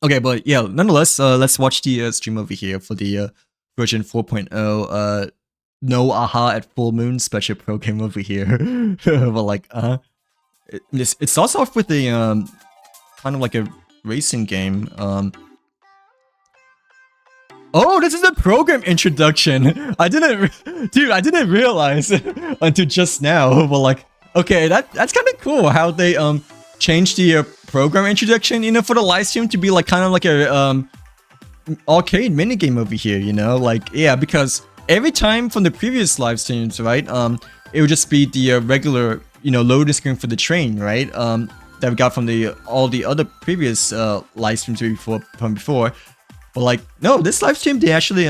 Okay, but yeah, nonetheless, let's watch the stream over here for the version 4.0 no aha at full moon special program over here. But like, it starts off with a kind of like a racing game. Oh, this is a program introduction. I didn't realize until just now. But like, okay, that's kind of cool how they changed the program introduction, you know, for the live stream to be like kind of like a arcade minigame over here, you know, like yeah, because every time from the previous live streams, right, it would just be the regular, you know, loading screen for the train, right, that we got from the all the other previous live streams before. But like, no, this live stream they actually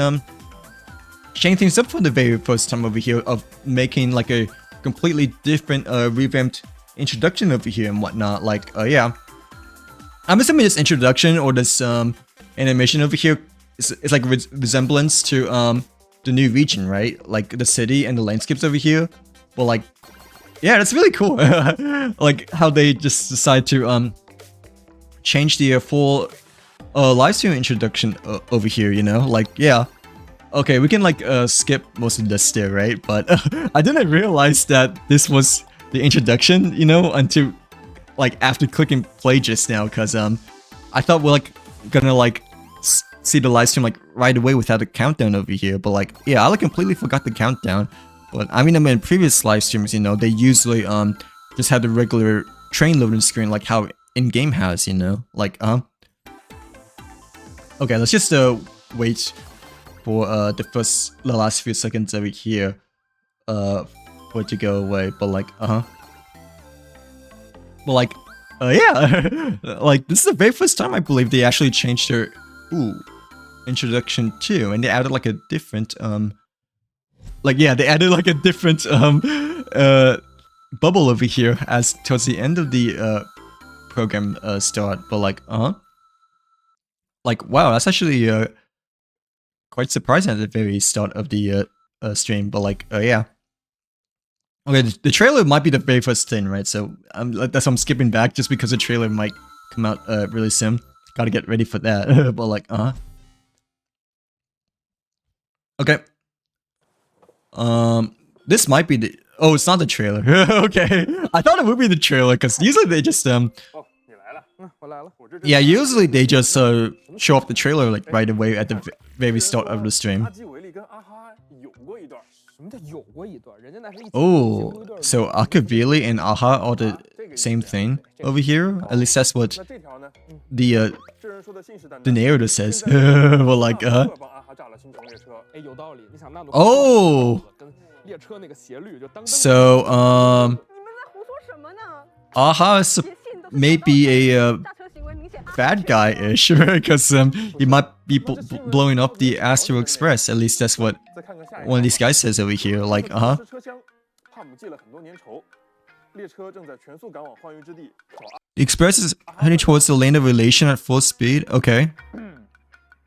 changed things up for the very first time over here of making like a completely different revamped introduction over here and whatnot. Like, yeah, I'm assuming this introduction or this animation over here is like resemblance to the new region, right? Like the city and the landscapes over here. But like, yeah, that's really cool. Like how they just decide to change the full live stream introduction over here, you know? Like, yeah. Okay, we can like skip most of this there, right? But I didn't realize that this was the introduction, you know, until like after clicking play just now, because I thought we're like gonna like see the live stream like right away without a countdown over here. But like, yeah, I like completely forgot the countdown. But I mean, in previous live streams, you know, they usually just have the regular train loading screen like how in-game has, you know, like okay, let's just wait for the last few seconds over here for it to go away. But like but like yeah, like this is the very first time I believe they actually changed their introduction too, and they added like a different like yeah, they added like a different bubble over here as towards the end of the program start. But like like wow, that's actually quite surprising at the very start of the stream. But like yeah, okay, the trailer might be the very first thing, right? So that's why I'm skipping back, just because the trailer might come out really soon. Gotta get ready for that. But like okay, this might be the it's not the trailer. Okay, I thought it would be the trailer, because usually they just yeah, usually they just show off the trailer like right away at the very start of the stream. Oh, so Akavili and Aha are the same thing over here? At least that's what the narrator says. Well, like, oh! So, Aha is maybe a bad guy-ish, because he might be blowing up the Astro Express. At least that's what one of these guys says over here. Like, The Express is heading towards the lane of relation at full speed. Okay.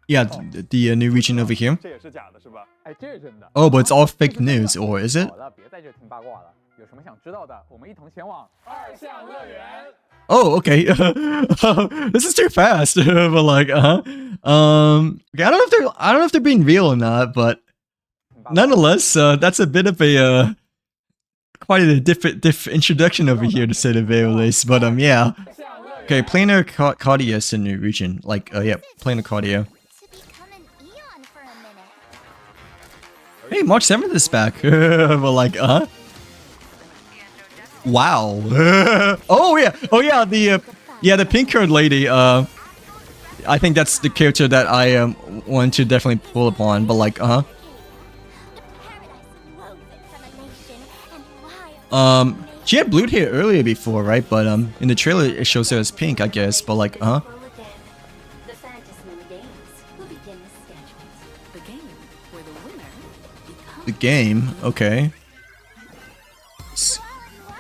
Yeah, the new region over here. Oh, but it's all fake news, or is it? Oh, okay. This is too fast. But like, okay, I don't know if they're being real or not, but nonetheless, that's a bit of a quite a different introduction over here, to say the very least. But yeah. Okay, Planarcadia is a new region. Like, yeah, Planarcadia. Hey, March 7th is back. But like, wow. Oh yeah, the pink-haired lady. I think that's the character that I want to definitely pull upon. But like, she had blue hair earlier before, right? But in the trailer it shows her as pink, I guess. But like, the game, okay.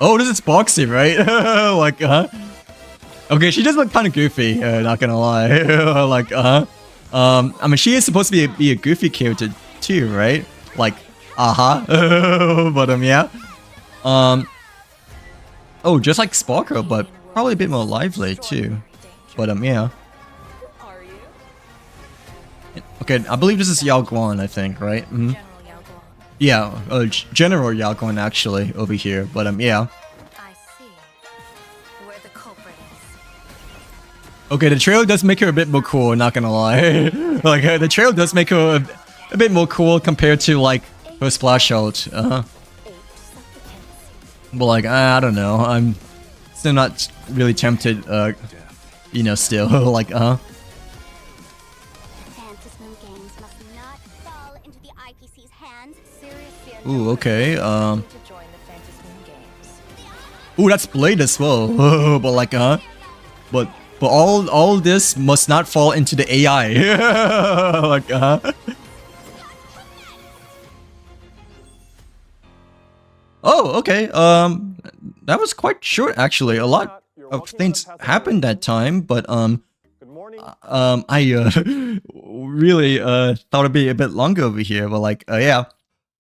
Oh, this is Boxy, right? Like, okay, she does look kind of goofy, not gonna lie. Like, I mean, she is supposed to be a goofy character too, right? Like, but yeah. Oh, just like Sparkle, but probably a bit more lively too. But yeah. Okay, I believe this is Yao Guan, I think, right? Mhm. Yeah, General Yao Guan actually over here, but yeah. I see where the culprit is. Okay, the trailer does make her a bit more cool, not gonna lie. Like, the trailer does make her a bit more cool compared to, like, her splash out. But, like, I don't know. I'm still not really tempted, you know, still. Like, Phantasm games must not fall into the IPC's hands. Ooh, okay, To join the Phantasm games. Ooh, that's Blade as well. But, like, But all this must not fall into the AI. Like, Oh, okay. That was quite short actually. A lot of things happened that time, but I really thought it'd be a bit longer over here. But like, yeah.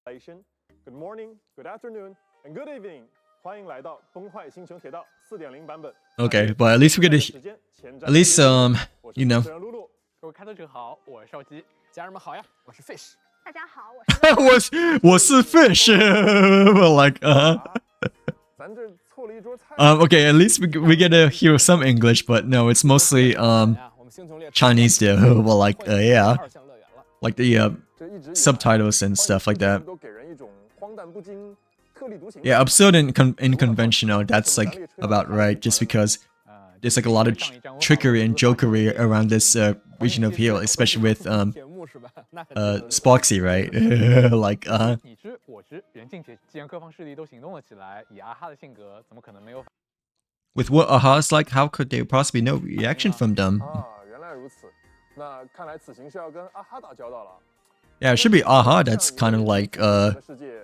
Good morning, good afternoon, and good evening. 欢迎来到崩坏星球铁道 4.0 版本。 Okay, but at least we get to, at least you know. 各位开拓者好，我是少基。家人们好呀，我是 Fish。大家好，我是我是 fish. But like, 咱这凑了一桌菜。Okay, at least we get to hear some English, but no, it's mostly Chinese there. Well, like, yeah, like the subtitles and stuff like that. 都给人一种荒诞不经、特立独行。 Yeah, absurd and inconventional. That's like about right. Just because there's like a lot of trickery and jokery around this region of here, especially with Sparksy, right? Like 你知我知，人尽皆知。既然各方势力都行动了起来，以阿哈的性格，怎么可能没有？ with what Aha's like, how could there possibly no reaction from them? 啊，原来如此。那看来此行是要跟阿哈打交道了。 Yeah, it should be Aha that's kind of like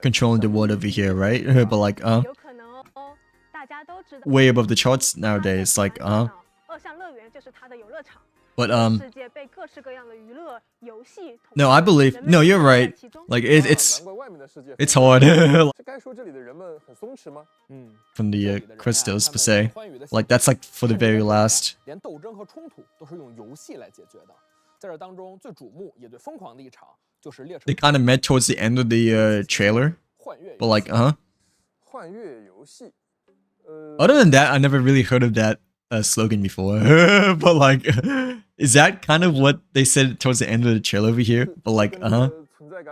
controlling the world over here, right? But like 有可能哦，大家都知道。 way above the charts nowadays, like 恶象乐园就是它的游乐场。 But 世界被各式各样的娱乐游戏。 no, I believe no, you're right. Like it's 难怪外面的世界 it's hard 是该说这里的人们很松弛吗？ from the crystals per se. Like that's like for the very last. 连斗争和冲突都是用游戏来解决的。在这当中，最瞩目也最疯狂的一场就是列车 They kind of met towards the end of the trailer, 幻乐。 but like 幻乐游戏。 other than that, I never really heard of that slogan before. But like, is that kind of what they said towards the end of the trailer over here? But like, or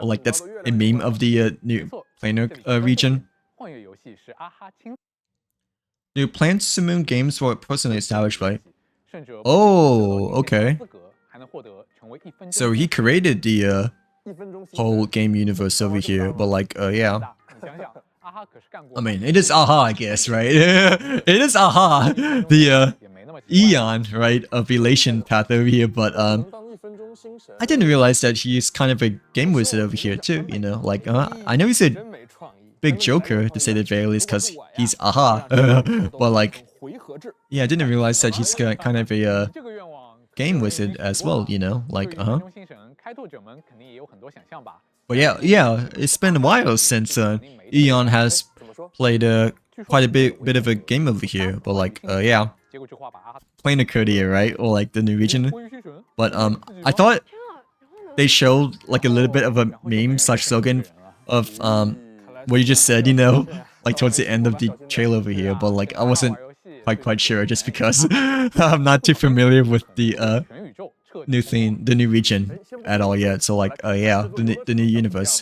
like that's a meme of the new planar region. 幻乐游戏是阿哈亲。 New Plants to Moon games were personally established by. 胜者 Oh, okay. 资格还能获得成为1分钟。 So he created the 1分钟 whole game universe over here. But like, yeah. 你想想，阿哈可是干过。 I mean, it is Aha, I guess, right? It is Aha, the 也没那么奇怪。 Eon, right, of elation path over here. But 能当1分钟星神。 I didn't realize that he's kind of a game wizard over here too. You know, like I know he's a 真没创意。 big joker to say the very least, because he's Aha. But like, 回合制。 yeah, I didn't realize that he's kind of a 这个愿望 game wizard as well. You know, like 对于分钟星神开拓者们肯定也有很多想象吧。 But yeah, it's been a while since Eon has played quite a bit of a game over here. But like, yeah, 结果这话把阿哈 Planarcadia, right, or like the new region. 关于星神。 But I thought they showed like a little bit of a meme / slogan of what you just said, you know, like towards the end of the trailer over here. But like, I wasn't quite sure just because I'm not too familiar with the 全宇宙彻底 new thing, the new region at all yet. So like, yeah, the new universe.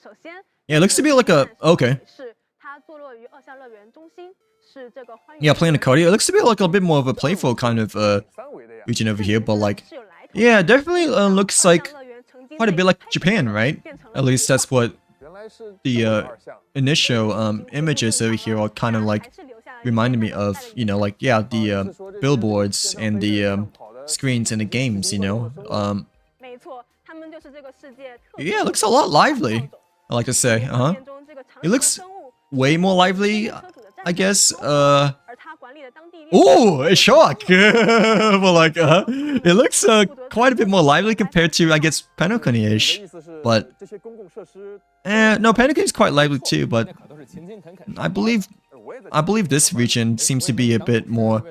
首先， Yeah, it looks to be like a okay. 是它坐落于恶象乐园中心，是这个欢 Yeah, Planarcadia. It looks to be like a bit more of a playful kind of 三维的呀。 region over here, but like, 是有来头。 yeah, definitely looks like 恶象乐园曾经 quite a bit like Japan, right? At least that's what 原来是 the 二项。 initial images over here are kind of like reminded me of, you know, like yeah, the billboards and the screens in the games, you know. 没错，他们就是这个世界特 Yeah, it looks a lot lively. I like to say, 片中这个长 It looks 生物 way more lively, 车主的战 I 斗 guess. 而他管理的当地 Ooh, a shock! But like, it looks quite a bit more lively compared to, I guess, 你的 Penokuni-ish. 意思是 But 这些公共设施， no, Penokuni is quite lively too. But 那可都是勤勤恳恳。 I believe this region seems to be a bit more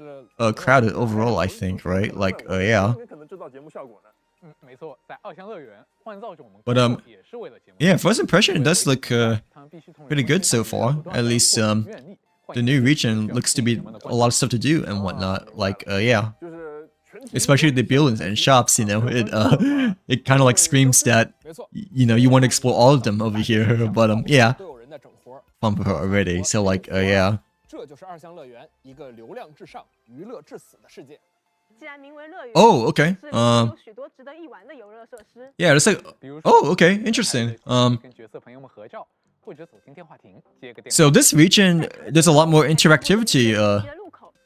crowded overall. I think, right? Like, yeah. 可能制造节目效果呢。没错，在二项乐园换造种 But 也是为了节目。 yeah, first impression it does look pretty good so far. At least the new region looks to be a lot of stuff to do and whatnot. Like yeah, especially the buildings and shops. You know, it kind of like screams that you know you want to explore all of them over here. But yeah, 都有人在整活。 fun for her already. So like yeah. 这就是二项乐园一个流量至上、娱乐至死的世界。 Oh, okay. 有许多值得一玩的游乐设施。 Yeah, it's like oh, okay, interesting. 跟角色朋友们合照，或者走进电话亭接个电话。 So this region, there's a lot more interactivity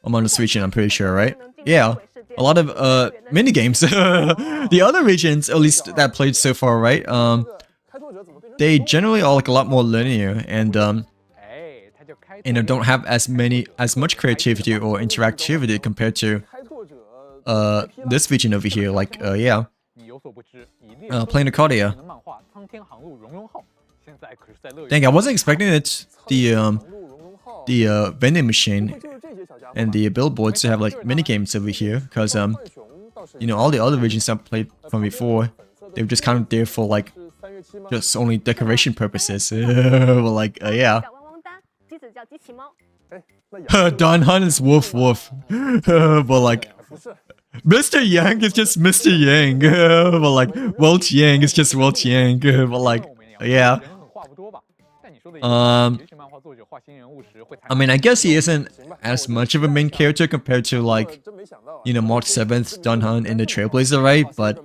among this region, I'm pretty sure, right? Yeah, a lot of mini games. The other regions, at least that I played so far, right? They generally are like a lot more linear and you know don't have as much creativity or interactivity compared to this region over here. Like yeah, Planarcadia. Dang, I wasn't expecting it. The vending machine and the billboards to have like mini games over here, because you know all the other regions I've played from before, they were just kind of there for like just only decoration purposes. Well, like yeah. 小汪汪丹，机子叫机器猫。 Don Hunt is Woof Woof. But like Mr. Yang is just Mr. Yang. But like Walt Yang is just Walt Yang. But like yeah. I mean, I guess he isn't as much of a main character compared to like, you know, March 7th, Don Hunt in the Trailblazer, right? But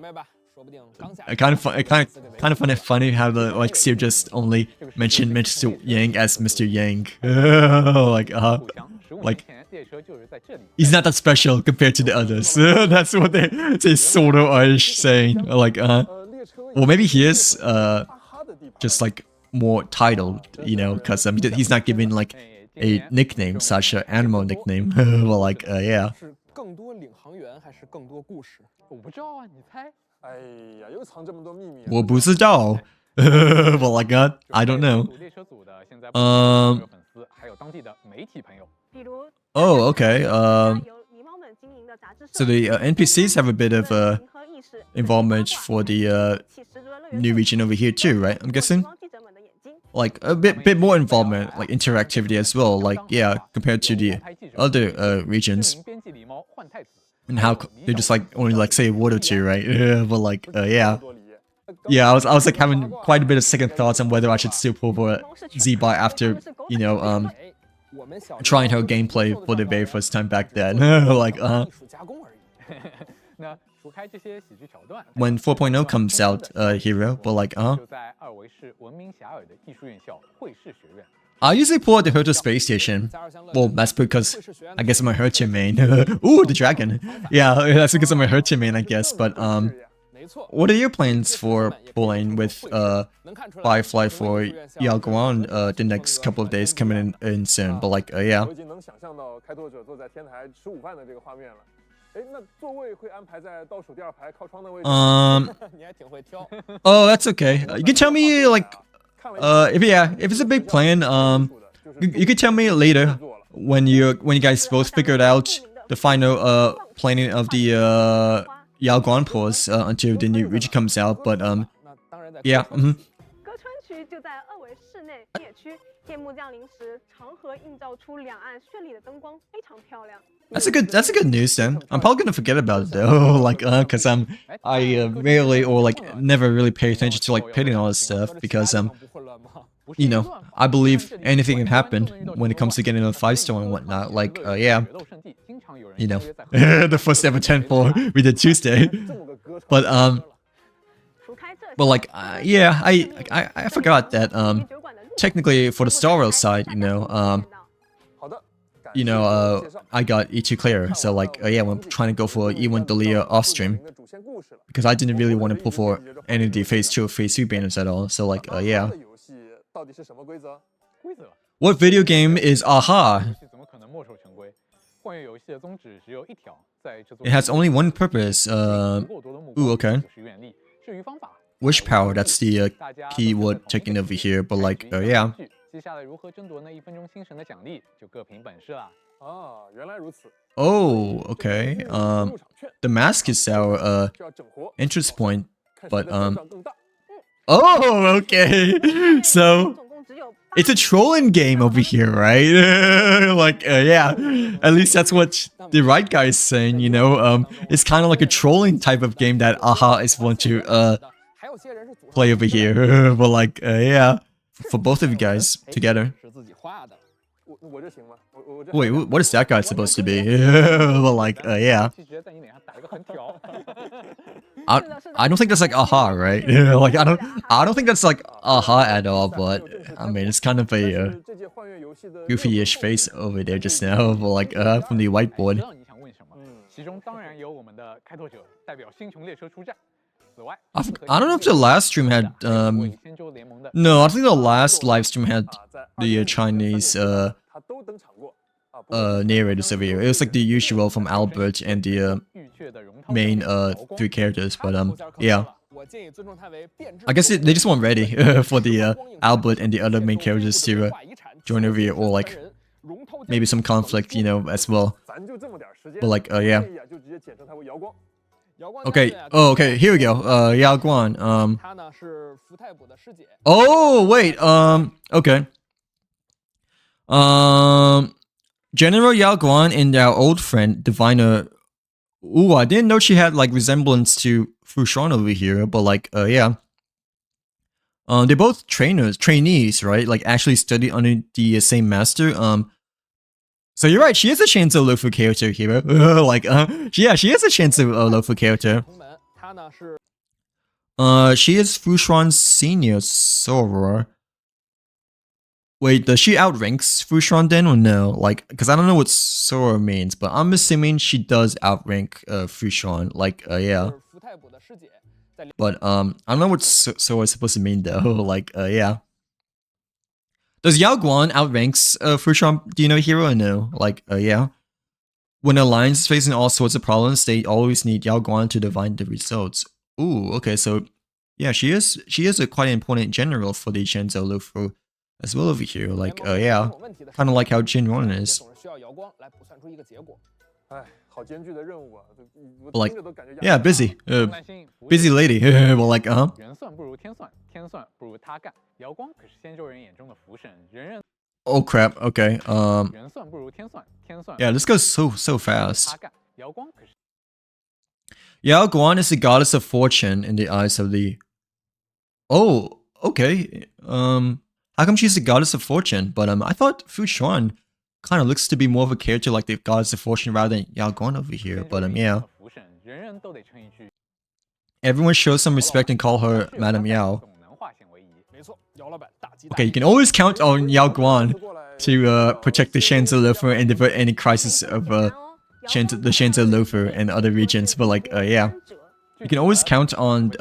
I kind of find it funny how the like Steve just only mentioned Mr. Yang as Mr. Yang. Like he's not that special compared to the others. That's what they sort of are saying. Like well maybe he is just like more titled, you know, because he's not given like a nickname, such an animal nickname. Well, like yeah. 更多领航员还是更多故事？我不知道啊，你猜？ 哎呀，又藏这么多秘密。我不知道。Well, like I don't know. 列车组的现在 Um. 粉丝，还有当地的媒体朋友。 比如 Oh, okay. 由狸猫们经营的杂志社 So the NPCs have a bit of 银河意识 involvement for the 气十足的乐园 new region over here too, right? I'm guessing. 光记者们的眼睛。 Like a bit more involvement, like interactivity as well. Like yeah, compared to the other regions. 编辑狸猫换太子。 And how they just like only like say a word or two, right? But like yeah. Yeah, I was like having quite a bit of second thoughts on whether I should still pull for Z-Bot after, you know, trying her gameplay for the very first time back then. Like 艺术加工而已。那除开这些喜剧桥段， when 4.0 comes out, Hero, but like 就在二维市闻名遐迩的艺术院校绘视学院。 I usually pull out the Herto space station. Well, that's because I guess I'm a Herto main. Ooh, the dragon. Yeah, that's because I'm a Herto main, I guess. But 没错， what are your plans for pulling with Firefly for Yaoguan the next couple of days coming in soon? But like yeah. 我已经能想象到开拓者坐在天台吃午饭的这个画面了。哎，那座位会安排在倒数第二排靠窗的位置。你还挺会挑。 Oh, that's okay. You can tell me like if it's a big plan, you can tell me later when you guys both figured out the final planning of the Yaoguan pause until the new region comes out. But 那当然在 yeah. 歌川区就在二维室内野区，夜幕降临时，长河映照出两岸绚丽的灯光，非常漂亮。 That's a good news then. I'm probably gonna forget about it though, like cause I rarely or like never really pay attention to like pitting all this stuff because 不混乱吗？ you know I believe anything can happen when it comes to getting a 5-star and whatnot. Like yeah, 决斗圣地经常有人 you know 相约在 the first ever 10-4 we did Tuesday. 这么个歌 But 除开这些， but like yeah, I forgot that 酒馆的路 technically for the Star Rail side, you know 好的，感 you 谢 know 介绍 I got E2 clear, so like yeah, I'm trying to go for E1 Delia off stream 的主线故事了。 because I didn't really want to pull for any of the phase 2 or phase 3 banners at all. So like yeah. 这游戏到底是什么规则？规则。 What video game is Aha? 游戏怎么可能墨守成规？幻乐游戏的宗旨只有一条，在制作 It has only one purpose. 足够多的目光 Ooh, okay. 就是愿力。至于方法， Wish power, that's the 大家 keyword taken over here, but like, yeah. 接下来如何争夺那1分钟精神的奖励，就各凭本事了。啊，原来如此。 Oh, okay. The mask is our 就要整活， interest point, 看谁 but 的阵仗更大。 oh, okay. So 总共只有 it's a trolling game over here, right? Like, yeah. At least that's what the right guy is saying. You know, it's kind of like a trolling type of game that Aha is want to 还有些人是组 play over here. But like, yeah, for both of you guys together. 是自己画的。我这行吗？我这 Wait, what is that guy supposed to be? But like, yeah. 直接在你脸上打一个横条。 I don't think that's like Aha, right? Like, I don't think that's like Aha at all. But I mean, it's kind of a 这届幻乐游戏的 goofy-ish face over there just now. But like, from the 知 whiteboard. 道你想问什么？其中当然有我们的开拓者代表星穹列车出战。此外， I don't know if the last stream had 仙舟联盟的 no, I think the last live stream had the Chinese 他都登场过啊。 narrators over here. It was like the usual from Albert and the 玉阙的荣涛 main 3 characters. But yeah, 我建议尊重它为变质 I guess they just weren't ready for the Albert and the other main characters to join over here, or like maybe some conflict, you know, as well. 咱就这么点时间。 But like, yeah. 建议啊就直接简称它为瑶光。 Okay. Oh, okay. Here we go. Yao Guan. 她呢是福太卜的师姐。 Oh, wait. Okay. General Yao Guan and our old friend Diviner. Ooh, I didn't know she had like resemblance to Fushan over here, but like, yeah. They're both trainees, right? Like actually study under the same master. So you're right. She is a Shanzou Lufu character here. Like, yeah, she is a Shanzou Lufu character. 同门，她呢是 She is Fushuan's senior soror. Wait, does she outranks Fushuan then or no? Like, because I don't know what soror means, but I'm assuming she does outrank Fushuan. Like, yeah. 福太卜的师姐，在 But I don't know what soror is supposed to mean though. Like, yeah. Does Yao Guan outranks Fushuan? Do you know hero or no? Like, yeah. When Alliance is facing all sorts of problems, they always need Yao Guan to divine the results. Ooh, okay, so yeah, she is a quite important general for the Shenzhou Lufu as well over here. Like, yeah, kind of like how Jin Ron is. 总是需要瑶光来卜算出一个结果。哎，好艰巨的任务啊！我 But 听着都感觉 yeah, busy, 不担心，不 busy 会 lady. Well, like, 人算不如天算，天算不如他干。瑶光可是仙舟人眼中的福神，人人 oh crap. Okay, 人算不如天算，天算 yeah, this goes so 不如 fast. 他干。瑶光可是 Yao Guan is the goddess of fortune in the eyes of the. Oh, okay. How come she's the goddess of fortune? But I thought Fu Xuan kind of looks to be more of a character like the goddess of fortune rather than Yao Guan over here. 仙舟 But 人眼 yeah, 中的福神，人人都得称一句 everyone show some respect and call her 血 Madam 花 Yao. 总能化险为夷。没错，姚老板大吉大 Okay, 利 you can always count on Yao Guan 过来 to protect the Shenzhou Lufu and divert any crisis of the Shenzhou Lufu and other regions. But like, yeah, you can always count on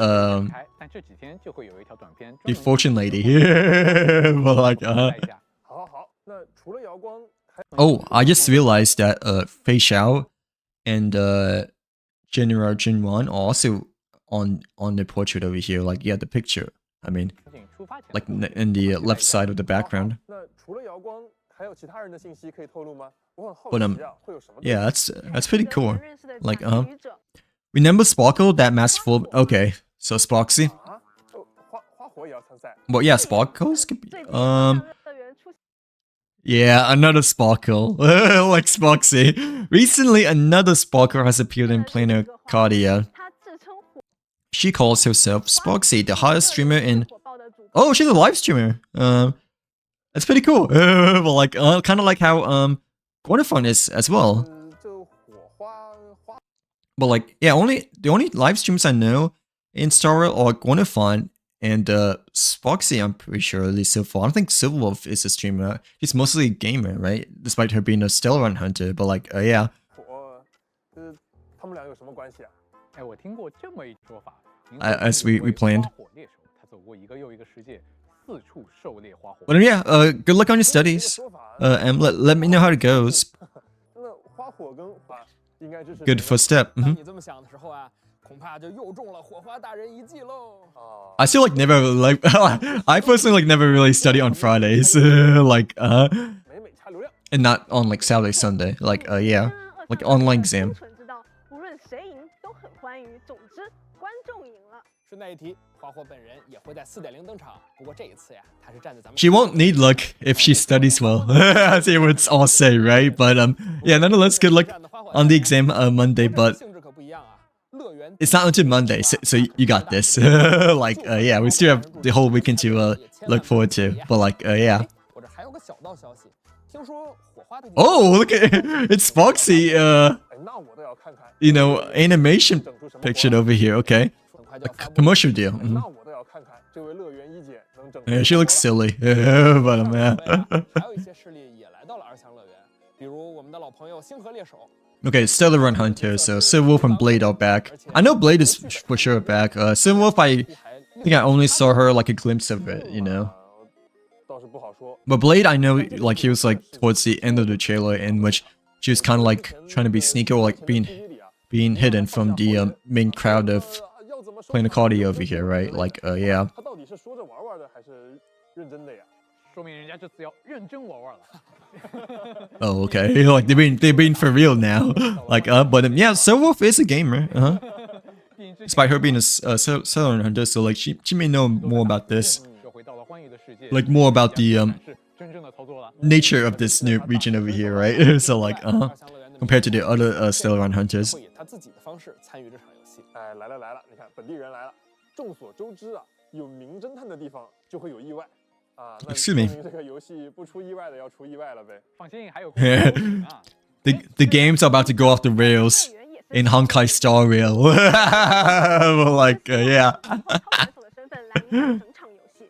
但这几天就会有一条短片 the fortune lady. But like, 带一下。好好，那除了瑶光，还 oh, I just realized that Fei Xiao and General Jinwan are also on the portrait over here. Like, yeah, the picture. I mean, 出发前 like in the left side of the background. 那除了瑶光，还有其他人的信息可以透露吗？我很好 But 奇啊，会有什么？ yeah, that's pretty cool. 认识的 Like, 甲鱼者 Remember Sparkle, that mask full. Okay, so Sparksy. 啊，花火也要参赛？ Well, yeah, Sparkles could be. 最近上乐园出 Yeah, another Sparkle. Like Sparksy. Recently, another Sparkle has appeared in 现的是一个花 Planarcadia. 他自称火 She calls herself Sparksy, the hottest streamer in. 火爆的主播 Oh, she's a live streamer. That's pretty cool. Well, like, kind of like how Guanifon is as well. 就火花 But like, yeah, the only live streams I know in Star Rail are Guanifon and Sparksy. I'm pretty sure at least so far. I don't think Silverwolf is a streamer. He's mostly a gamer, right? Despite her being a Stellar Run hunter. But like, yeah. 火，他们俩有什么关系啊？哎，我听过这么一说法。 As we planned. 花火猎手，他走过一个又一个世界，四处狩猎花火。 But yeah, good luck on your studies. And let me know how it goes. 那花火跟火应该就是 Good first step. 当 Mhm. 你这么想的时候啊，恐怕就又中了火花大人一计喽。啊， I still like never like I personally like never really study on Fridays. Like 美美差流量。and not on like Saturday, Sunday. Like yeah, like online exam. 纯知道，无论谁赢都很欢愉。总之，观众赢了。顺带一提，花火本人也会在4.0登场，不过这一次呀，他是站在咱们。 She won't need luck if she studies well. As they would all say, right? But yeah, nonetheless, good luck on the exam Monday. But 性质可不一样啊，乐园 it's not until Monday, so you got this. Like yeah, we still have the whole weekend to look forward to. But like yeah. 我这还有个小道消息，听说火花的 Oh, look at it's Foxy. 哎，那我倒要看看 You know, animation 整出什么 pictured over here. Okay, 很快就要发布。 commercial deal. 哎 Mhm. 那我倒要看看这位乐园一姐能整出 Yeah, she 什么 looks silly, but yeah. 还有一些势力也来到了2强乐园，比如我们的老朋友星河猎手。 Okay, Stellar Run Hunter. So Silverwolf and Blade are back. I know Blade is for sure back. Silverwolf, I think I only saw her like a glimpse of it, you know. 倒是不好说。 But Blade, I know like he was like towards the end of the trailer in which she was kind of like trying to be sneaky or like being hidden from the main crowd of 要怎么说 Planarcadia over here, right? Like yeah. 他到底是说着玩玩的，还是认真的呀？说明人家这次要认真玩玩了。 Oh, okay. Like they've been for real now. Like but yeah, Silverwolf is a gamer. Despite her being a Stellar Hunter, so like she may know more about this, 又回到了欢愉的世界， like more about the 是真正的操作了。 nature of this new region over here, right? So like 2强乐园的 compared to the other Stellar Run Hunters. 会以他自己的方式参与这场游戏。哎，来了来了，你看本地人来了。众所周知啊，有名侦探的地方就会有意外啊。那 Excuse me. 说明这个游戏不出意外的要出意外了呗。放心，还有公司邀请啊。 The game's about to go off the rails in Honkai Star Rail. Like yeah, 操盘手的身份来领导整场游戏。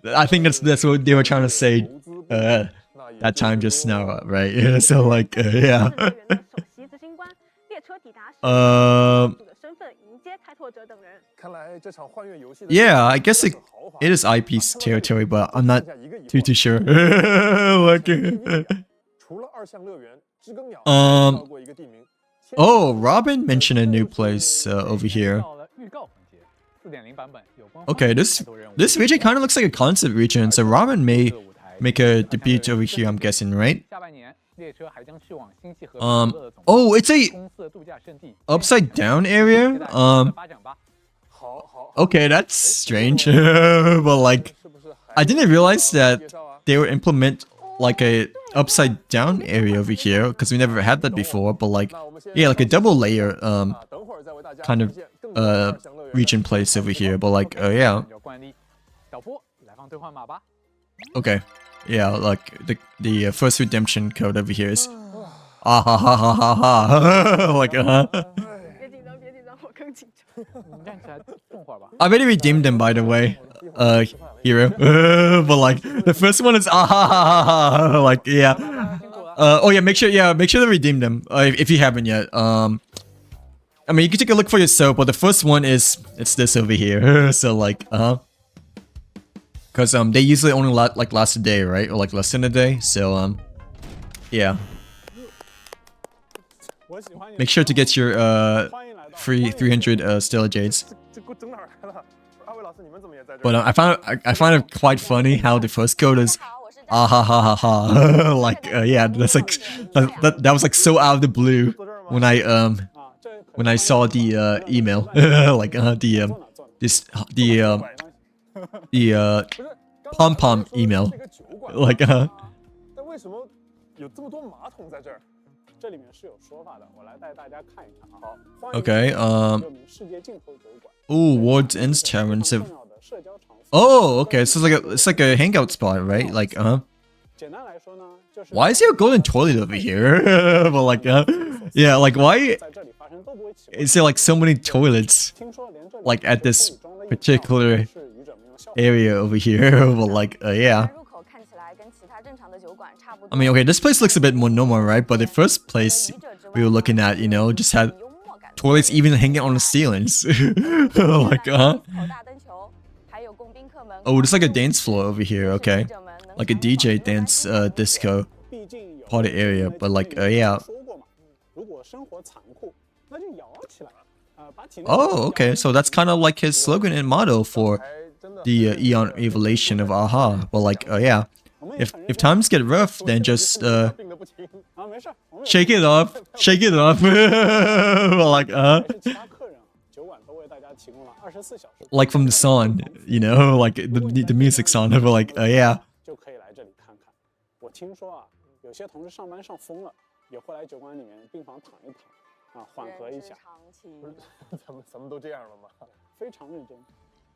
I think that's what they were trying to say 投资 that 那也 time 就 just 是说 now, right? So like yeah. 乐园的首席执行官，列车抵达时，组的身份迎接开拓者等人。看来这场幻乐游戏的 Yeah, I guess it 豪华 it is IP's territory, but I'm not 剩下一个以后 too sure. Like 除了2项乐园，知更鸟 Um, 到过一个地名。 oh, Robin mentioned a new place over here. 到了预告环节，4.0版本有关。 Okay, this region kind of looks like a concept region, so Robin may make a debut over here, I'm guessing, right? 下半年列车还将去往星系和 Oh, it's a 公司的度假胜地 upside down area. 发奖吧。好好， Okay, that's strange. But like, 是不是还 I didn't realize 介 that 绍啊？ they would implement like a upside down area over here because we never had that before. But like, 那我们先 yeah, like a double layer 啊，等会儿再为大家 kind of 呈现更多的2项乐园的 region place over here. But like, yeah, 按照惯例，小波来放兑换码吧。 okay, yeah, like the first redemption code over here is ah ha ha ha ha ha. Like哎别紧张，别紧张，我更紧张。你站起来动会儿吧。 I already redeemed them, by the way. Hero. But like the first one is ah ha ha ha ha. Like yeah. 辛苦了。 Oh yeah, make sure to redeem them if you haven't yet. I mean you can take a look for yourself, but the first one is it's this over here. So like because they usually only last a day, right? Or like less than a day. So yeah. 我喜欢你 Make sure to get your 欢迎来到 free 300 Stellar Jades. 这给我整哪儿来了？二位老师，你们怎么也在这儿？ But I find it quite funny how the first code is ah ha ha ha ha. Like yeah, that's like that was like so out of the blue when I 啊，这可 when I saw the email like this the 不是刚 pom pom 才说的是 email 这个酒馆 like 但为什么有这么多马桶在这儿？这里面是有说法的，我来带大家看一看啊。好，欢迎 okay 又名世界尽头酒馆。 oh Ward's End's Taverns 重 have 要的社交场所。 oh okay so it's like a hangout spot right like 简单来说呢，就是 why is there a golden toilet over here but like yeah like why 在这里发生都不会起。 is there like so many toilets 听说连这里 like at this 伪装的 particular 是愚者没有效果。 area over here but like yeah 入口看起来跟其他正常的酒馆差不多。 I mean okay this place looks a bit more normal right but the first place we were looking at you know just had 幽默感。 toilets even hanging on the ceilings like 口大灯球，还有供宾客们。 oh there's like a dance floor over here okay like a DJ dance disco 毕竟有 party area but like yeah 说过嘛，如果生活残酷，那就摇起来。把体力 oh okay so that's kind of like his slogan and motto for 还真的 the eon evolution of aha but like yeah if times get rough then just 病得不轻没事，我们有 Shake it off, shake it off. Like 还是其他客人啊，酒馆都为大家提供了24小时 like from the song, you know, like the music song of like yeah. 就可以来这里看看。我听说啊，有些同事上班上疯了，也会来酒馆里面病房躺一躺，啊，缓和一下。咱们都这样了吗？非常认真。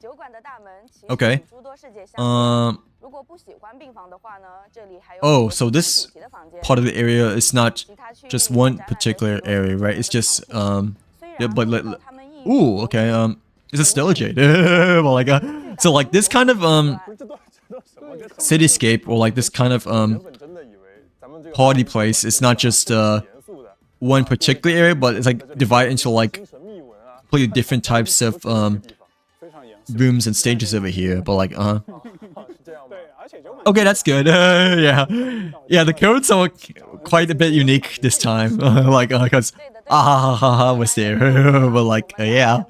酒馆的大门其实 Okay. 与诸多世界相似。如果不喜欢病房的话呢，这里还有 Oh, so this 主题的房间。 part of the area is not 其他区域 just 有 one 展览和 particular 使用 area, right? It's 不同 just 的场景。虽 yeah, 然 but 不 like 知道他们意义 ooh, okay, it's a stellagate. Well, like so like this kind of 这都什么？ cityscape or like this kind of 原本真的以为咱们这个 party place, it's not just 严肃的 one particular area, but it's like divided into like 精神秘闻啊， completely different types of 非常严肃。 rooms and stages over here. But like是这样吗？对，而且酒馆 okay, that's good. Yeah, yeah, the codes are quite a bit unique this time. Like because was there, but like yeah.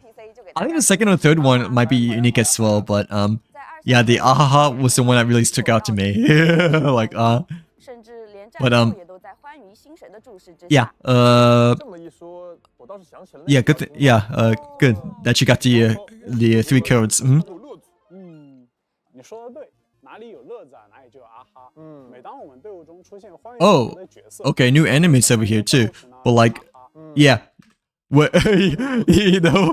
I think the second or third one might be unique as well, but yeah, the was the one that really stuck out to me. Like 甚至连 But, 战斗也都在欢愉星神的注视之 yeah, 下。这么一说，我倒是想起了 yeah, good, yeah, good that you got the 3 codes. 有乐趣。你说的对，哪里有乐子啊，哪里就有啊哈。每当我们队伍中出现欢愉 Oh, 的角色， okay, new enemies over here too. But like, yeah, you know,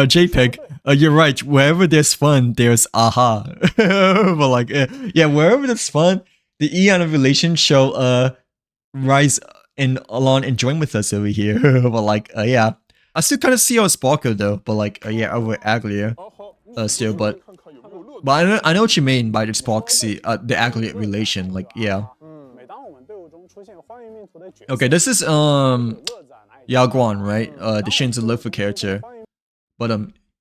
JPEG, you're right. Wherever there's fun, there's aha. But like, yeah, wherever there's fun, the Eon of Relation shall rise and along and join with us over here. But like, yeah, I still kind of see our Sparker though. But like, yeah, over Aglia still. But I know what you mean by the Sparksy, the Aglia relation. Like, yeah. 每当我们队伍中出现欢愉命途的角色， Okay, this is 有乐子啊，哪里就有 Yao Guan, right? The Shinzo Luffy character. But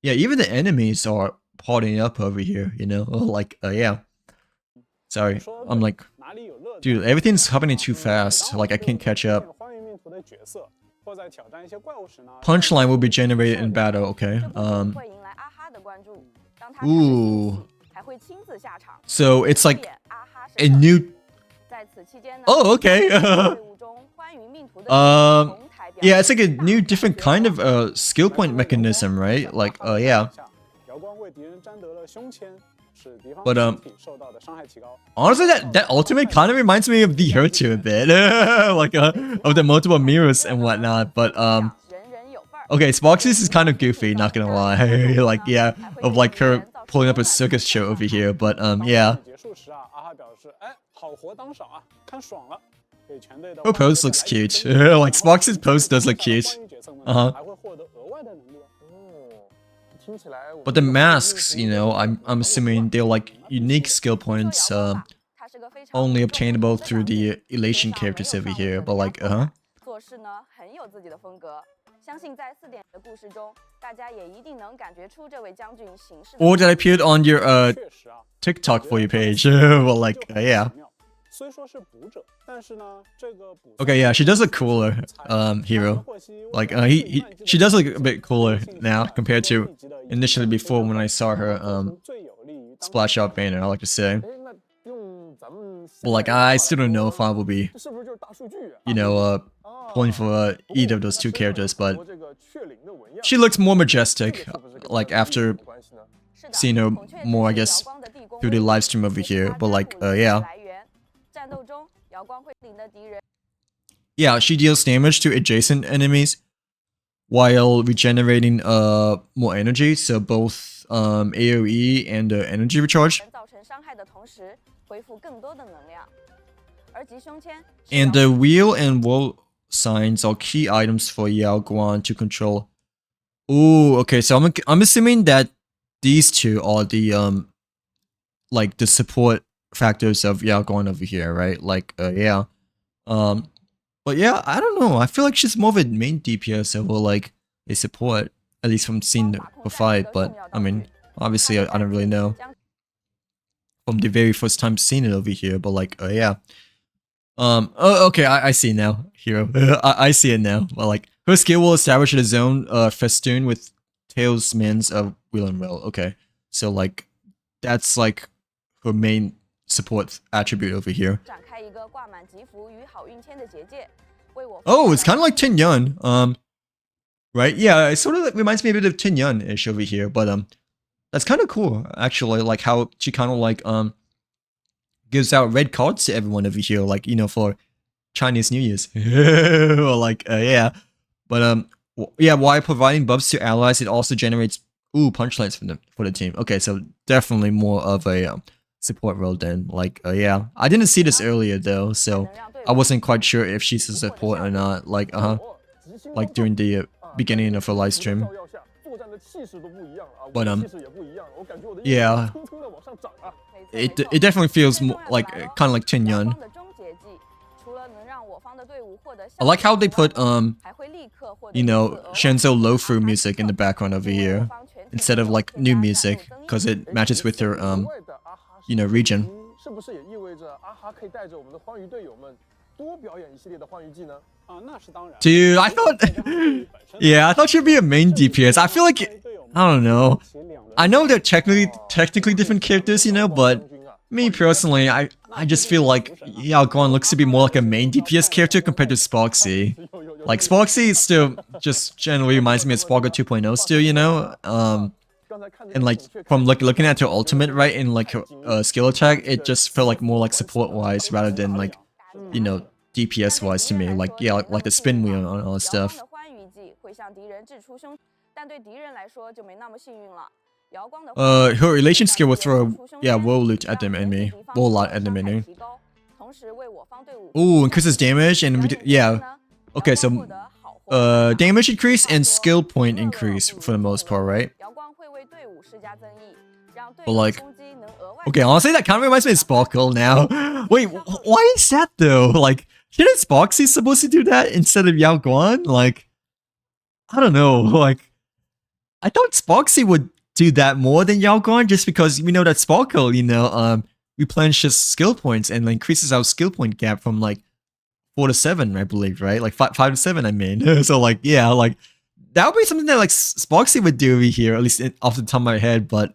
yeah, even the enemies are partying up over here, you know? Like, yeah. Sorry, I'm like, 哪里有乐子， dude, everything's happening too fast. Like, I can't catch up. 欢愉命途的角色，或在挑战一些怪物时呢 Punchline will be generated in battle, okay? 这部会迎来啊哈的关注，当他 Ooh. 还会亲自下场。 So it's like 演啊哈 a 身份 new. 在此期间呢， Oh, okay. 队伍中欢愉命途的 Um, 同台表 Yeah, 演 it's like a new, different kind of skill point mechanism, right? Like, yeah. 瑶光为敌人沾得了胸签，使敌方 But, 身体受到的伤害提高。 Honestly, that ultimate kind of reminds me of the Hurtu a bit, like of the multiple mirrors and whatnot. But 人人有份儿。 okay, Sparxis is kind of goofy, not gonna lie. Like, yeah, of like her pulling up a circus show over here. But yeah, 结束时啊，阿哈表示，哎，好活当赏啊，看爽了。给全队的 her pose looks cute. Like Sparxis' pose does look cute. 欢愉角色们 Uh-huh. 还会获得额外的能力哦。听起来我 But the masks, you know, I'm assuming they're like unique skill points, 他是个非常 only obtainable through the elation characters over here. But like, 做事呢很有自己的风格。相信在4点的故事中，大家也一定能感觉出这位将军行事的 or that appeared on your 确实啊， TikTok for your page. Well, like, yeah. 虽说是补者，但是呢，这个补 Okay, yeah, she does look cooler, hero. Like, she does look a bit cooler now compared to initially before when I saw her, splash out banner, I like to say. 哎，那用咱们 But like, I still don't know if I will be, 这是不是就是大数据啊？ you know, pulling for either of those two characters, but 这个确领的纹样 she looks more majestic, 是不是跟 like 咱们 after 有关系呢？ 是的 seeing her 孔雀 more, I 就是 guess, 瑶光的地宫 through the live stream over 是 here. 他 But like, 占卜力的 yeah. 来源战斗中，瑶光会领的敌人 Yeah, she deals damage to adjacent enemies while regenerating more energy, so both AoE and energy recharge. 造成伤害的同时，恢复更多的能量。而吉凶签是 And 瑶 the wheel and wall signs are key items for Yao Guan to control. Ooh, okay, so I'm assuming that these two are the like the support factors of Yao Guan over here, right? Like yeah. But yeah, I don't know. I feel like she's more of a main DPS over like a support, at least from seeing the fight, but I mean, obviously I don't really know from the very first time seeing it over here, but like yeah. Oh, okay, I see now, hero. I see it now. Well, like, her skill will establish a zone festoon with talismans of wheel and rail. Okay, so like, that's like her main support attribute over here. 展开一个挂满吉福与好运签的结界。Oh, it's kind of like Tin Yun. Right? Yeah, it sort of reminds me a bit of Tin Yun-ish over here, but that's kind of cool actually. Like how she kind of like gives out red cards to everyone over here, like for Chinese New Year's. Or like yeah, but yeah, while providing buffs to allies, it also generates punchlines for the team. Okay, so definitely more of a support role then. Like yeah, I didn't see this earlier though, so I wasn't quite sure if she's a support or not. Like like during the beginning of her live stream. But yeah, it definitely feels more like kind of like Tin Yun. I like how they put Shenzo Lo-Fu music in the background over here instead of like new music, because it matches with her region. Dude, I thought yeah, I thought she'd be a main DPS. I feel like I don't know. I know they're technically different characters, but me personally, I just feel like Yao Guan looks to be more like a main DPS character compared to Sparksy. Like Sparksy still just generally reminds me of Spargo 2.0 still, and like from looking at her ultimate, right, in like her skill attack, it just felt like more like support wise rather than like DPS wise to me. Like yeah, like the spin wheel and all that stuff. Her relation skill will throw woe loot at them enemy. Woe lot at them enemy. Ooh, increases damage and yeah. Okay, so damage increase and skill point increase for the most part, right? But like, okay, honestly, that kind of reminds me of Sparkle now. Wait, why is that though? Like, shouldn't Sparksy supposed to do that instead of Yao Guan? Like, I don't know. Like, I thought Sparksy would do that more than Yao Guan, just because we know that Sparkle, replenishes skill points and increases our skill point gap from like 4 to 7, I believe, right? Like 5 to 7, I mean. So like, yeah, like that would be something that like Sparksy would do over here, at least off the top of my head. But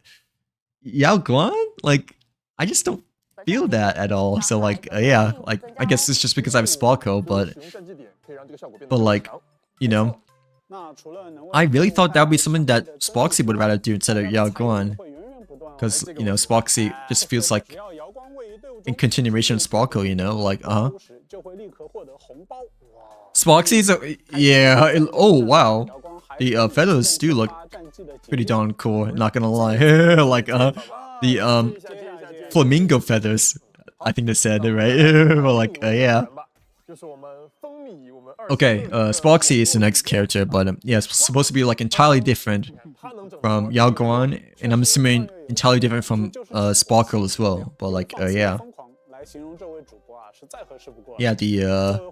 Yao Guan, like, I just don't feel that at all. So like, yeah, like I guess it's just because I have Sparkle, but like, I really thought that would be something that Sparksy would rather do instead of Yao Guan. Because, Sparksy just feels like in continuation of Sparkle, like, Sparksy's, yeah, oh, wow. The feathers do look pretty darn cool, not gonna lie. Like, the, flamingo feathers, I think they said it, right? Like, yeah. Okay, Sparksy is the next character, but yeah, it's supposed to be like entirely different from Yao Guan, and I'm assuming entirely different from Sparkle as well. But like, yeah. Yeah, the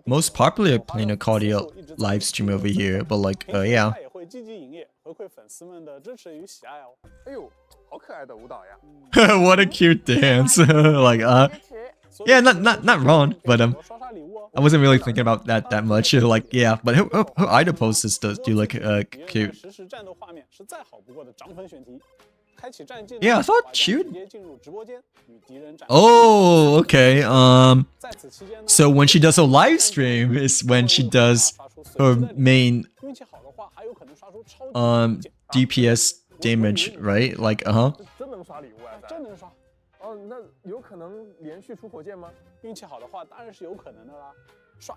most popular Planarcadia live stream over here, but like, yeah. What a cute dance. Like, yeah, not wrong, but I wasn't really thinking about that much. Like, yeah, but her idol poses do look cute. Yeah, I thought she would. Oh, okay. So when she does a live stream is when she does her main DPS damage, right? Like,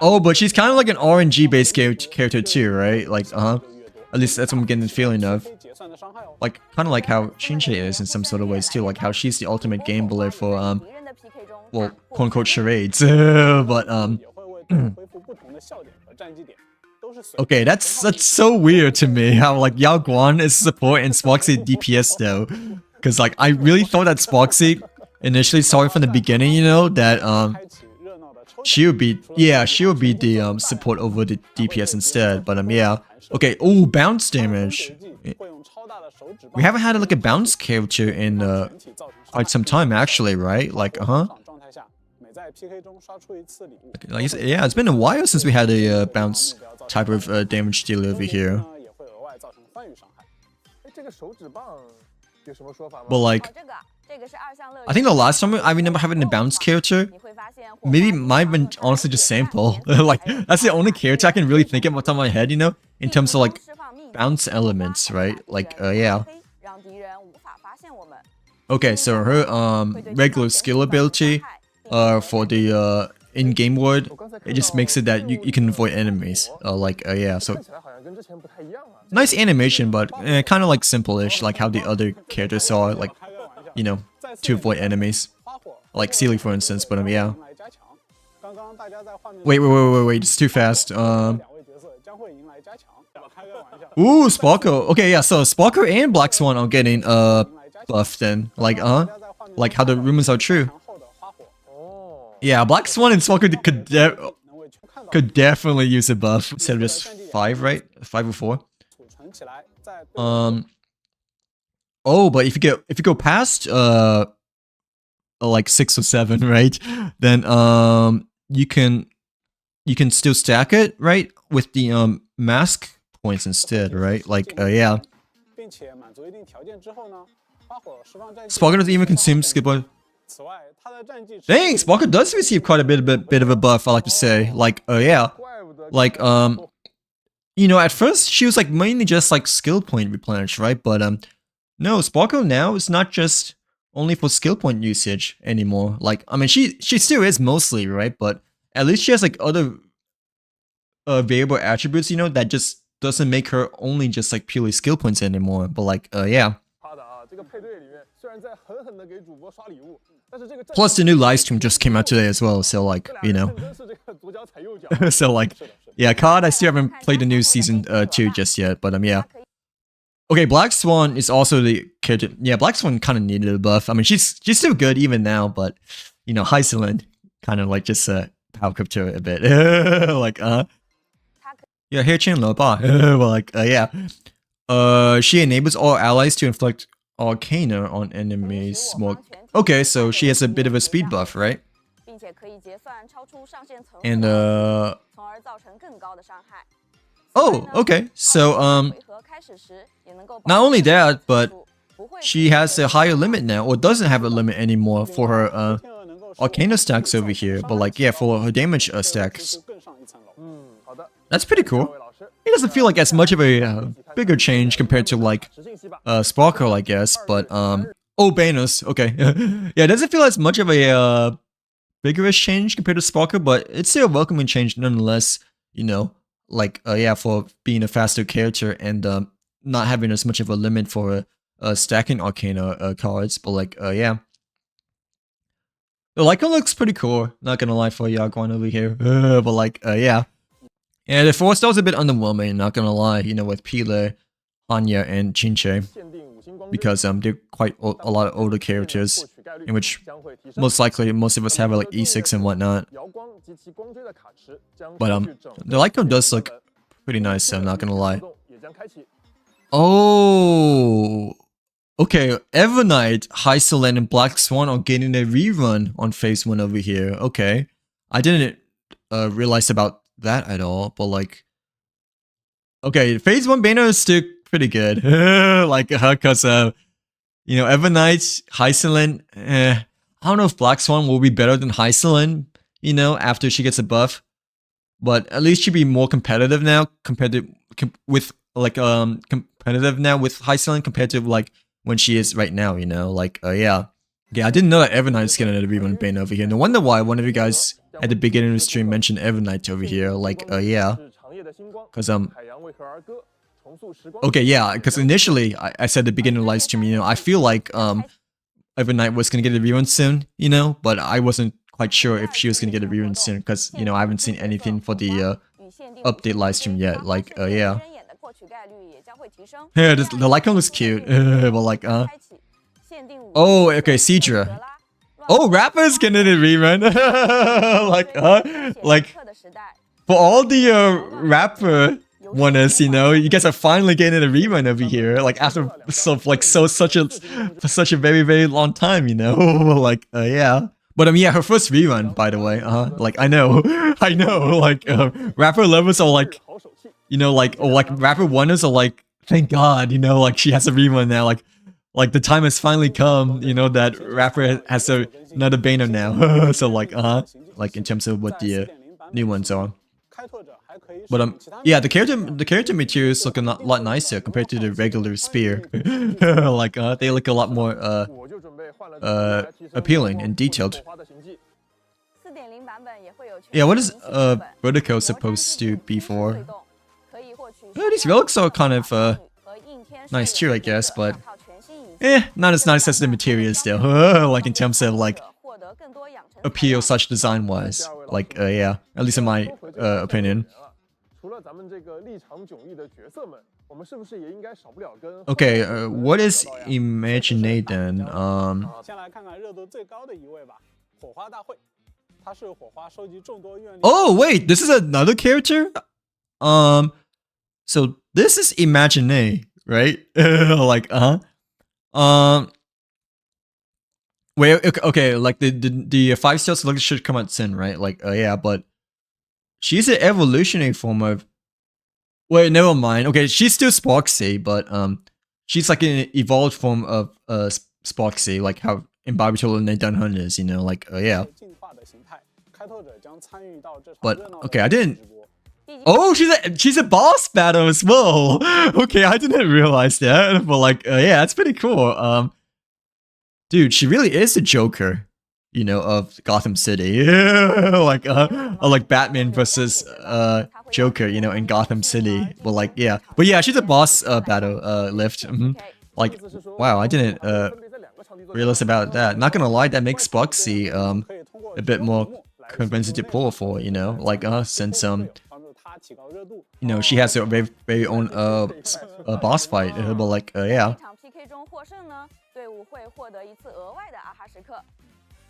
Oh, but she's kind of like an RNG based character too, right? Like, at least that's what I'm getting the feeling of. Like, kind of like how Shinche is in some sort of ways too, like how she's the ultimate gambler for, well, quote-unquote charades, but, okay, that's so weird to me, how, like, Yao Guan is support and Sparksy DPS, though. Because, like, I really thought that Sparksy initially started from the beginning, that, she would be the, support over the DPS instead, but, yeah. Okay, oh, bounce damage. We haven't had like a bounce character in quite some time, actually, right? Like, like, yeah, it's been a while since we had a bounce type of damage dealer over here. But like, I think the last time I remember having a bounce character, maybe might have been honestly just Sample. Like, that's the only character I can really think of off the top of my head, you know? In terms of like bounce elements, right? Like, yeah. Okay, so her regular skill ability for the in-game word, it just makes it that you can avoid enemies. Like, yeah, so nice animation, but kind of like simple-ish, like how the other characters are, like, you know, to avoid enemies. Like Sealy, for instance, but yeah. Wait, it's too fast. Ooh, Sparkle. Okay, yeah, so Sparkle and Black Swan are getting buffed then. Like, like how the rumors are true. Yeah, Black Swan and Sparkle could definitely use a buff. Instead of just 5, right? 5 or 4. Oh, but if you go past like 6 or 7, right? Then you can still stack it, right? With the mask points instead, right? Like, yeah. Sparkle doesn't even consume skill point. Dang, Sparkle does receive quite a bit of a buff, I like to say. Like, yeah. Like, you know, at first she was like mainly just like skill point replenish, right? But no, Sparkle now is not just only for skill point usage anymore. Like, I mean, she still is mostly, right? But at least she has like other variable attributes, you know, that just doesn't make her only just like purely skill points anymore. But like, yeah. Plus the new livestream just came out today as well, so like, you know. So like, yeah, COD, I still haven't played the new season 2 just yet, but yeah. Okay, Black Swan is also the character. Yeah, Black Swan kind of needed a buff. I mean, she's still good even now, but you know, Hyceland kind of like just power up to it a bit. Like, yeah, hair chain low bar. Well, like, yeah. She enables all allies to inflict Arcana on enemies more. Okay, so she has a bit of a speed buff, right? And oh, okay. So not only that, but she has a higher limit now, or doesn't have a limit anymore for her Arcana stacks over here. But like, yeah, for her damage stacks. That's pretty cool. It doesn't feel like as much of a bigger change compared to like Sparkle, I guess. But oh, Banos. Okay, yeah, it doesn't feel as much of a vigorous change compared to Sparkle, but it's still a welcoming change nonetheless. You know, like yeah, for being a faster character and not having as much of a limit for stacking Arcana cards. But like, yeah. The Lycan looks pretty cool, not gonna lie, for Yaguan over here. But like, yeah. Yeah, the 4-star was a bit underwhelming, not gonna lie, you know, with Pile, Hanya, and Chinche. Because they're quite a lot of older characters, in which most likely most of us have like E6 and whatnot. But the Lycan does look pretty nice, so I'm not gonna lie. Oh, okay, Evernight, Hyceland, and Black Swan are getting a rerun on Phase 1 over here. Okay, I didn't realize about that at all, but like, okay, Phase 1 banner is still pretty good. Like, cause you know, Evernight, Hyceland, I don't know if Black Swan will be better than Hyceland, you know, after she gets a buff, but at least she'll be more competitive now compared to with like competitive now with Hyceland compared to like when she is right now, you know, like yeah. Okay, I didn't know that Evernight is getting a rerun banner over here. No wonder why one of you guys at the beginning of the stream mentioned Evernight over here. Like, yeah. Because, okay, yeah, because initially, I said at the beginning of the live stream, you know, I feel like, Evernight was gonna get a rerun soon, you know, but I wasn't quite sure if she was gonna get a rerun soon, because, you know, I haven't seen anything for the, update live stream yet. Like, yeah. Yeah, the Lycan looks cute. But like, oh, okay, Seadra. Oh, Rapper's getting a rerun. Like, for all the Rapper ones, you know, you guys are finally getting a rerun over here. Like after such a very, very long time, you know. Like, yeah. But yeah, her first rerun, by the way. Like I know. Like Rapper lovers are like, you know, like, or like Rapper wonders are like, thank God, you know, like she has a rerun now. Like like the time has finally come, you know, that rapper has another banner now. So like, like in terms of what the new ones are. 开拓者还可以使 But 用其他 yeah, the character materials look a lot nicer compared to the regular spear. Like, they look a lot more 我就准备换了主题来提升 appealing and detailed. 4.0版本也会有 Yeah, what is Vertigo supposed to be for? These relics are kind of nice too, I guess, but not as nice as the materials though. Like in terms of like appeal such design wise. Like yeah, at least in my opinion. 除了咱们这个立场迥异的角色们，我们是不是也应该少不了跟 Okay, what is Imaginate then? 先来看看热度最高的一位吧，火花大会，他是火花收集众多愿力。 Oh wait, this is another character? So this is Imaginate, right? Like wait, okay, like the 5-star selection should come out soon, right? Like yeah, but she's an evolutionary form of. Wait, never mind. Okay, she's still Sparksy, but she's like an evolved form of Sparksy, like how in Barbitol and Dunhunt is, you know, like yeah. 进化的形态，开拓者将参与到这场 But 热闹的 okay, I didn't. 直播。 Oh, she's a boss battle as well. Okay, I didn't realize that, but like yeah, that's pretty cool. Dude, she really is the Joker, you know, of Gotham City. Like Batman versus Joker, you know, in Gotham City. But like yeah, but yeah, she's a boss battle lift. Like wow, I didn't realize about that. Not gonna lie, that makes Sparksy a bit more convincing to pull for, you know, like since 帮助他提高热度。 you know, she has her very own boss fight, but like yeah. 这场 PK 中获胜呢，队伍会获得一次额外的啊哈时刻。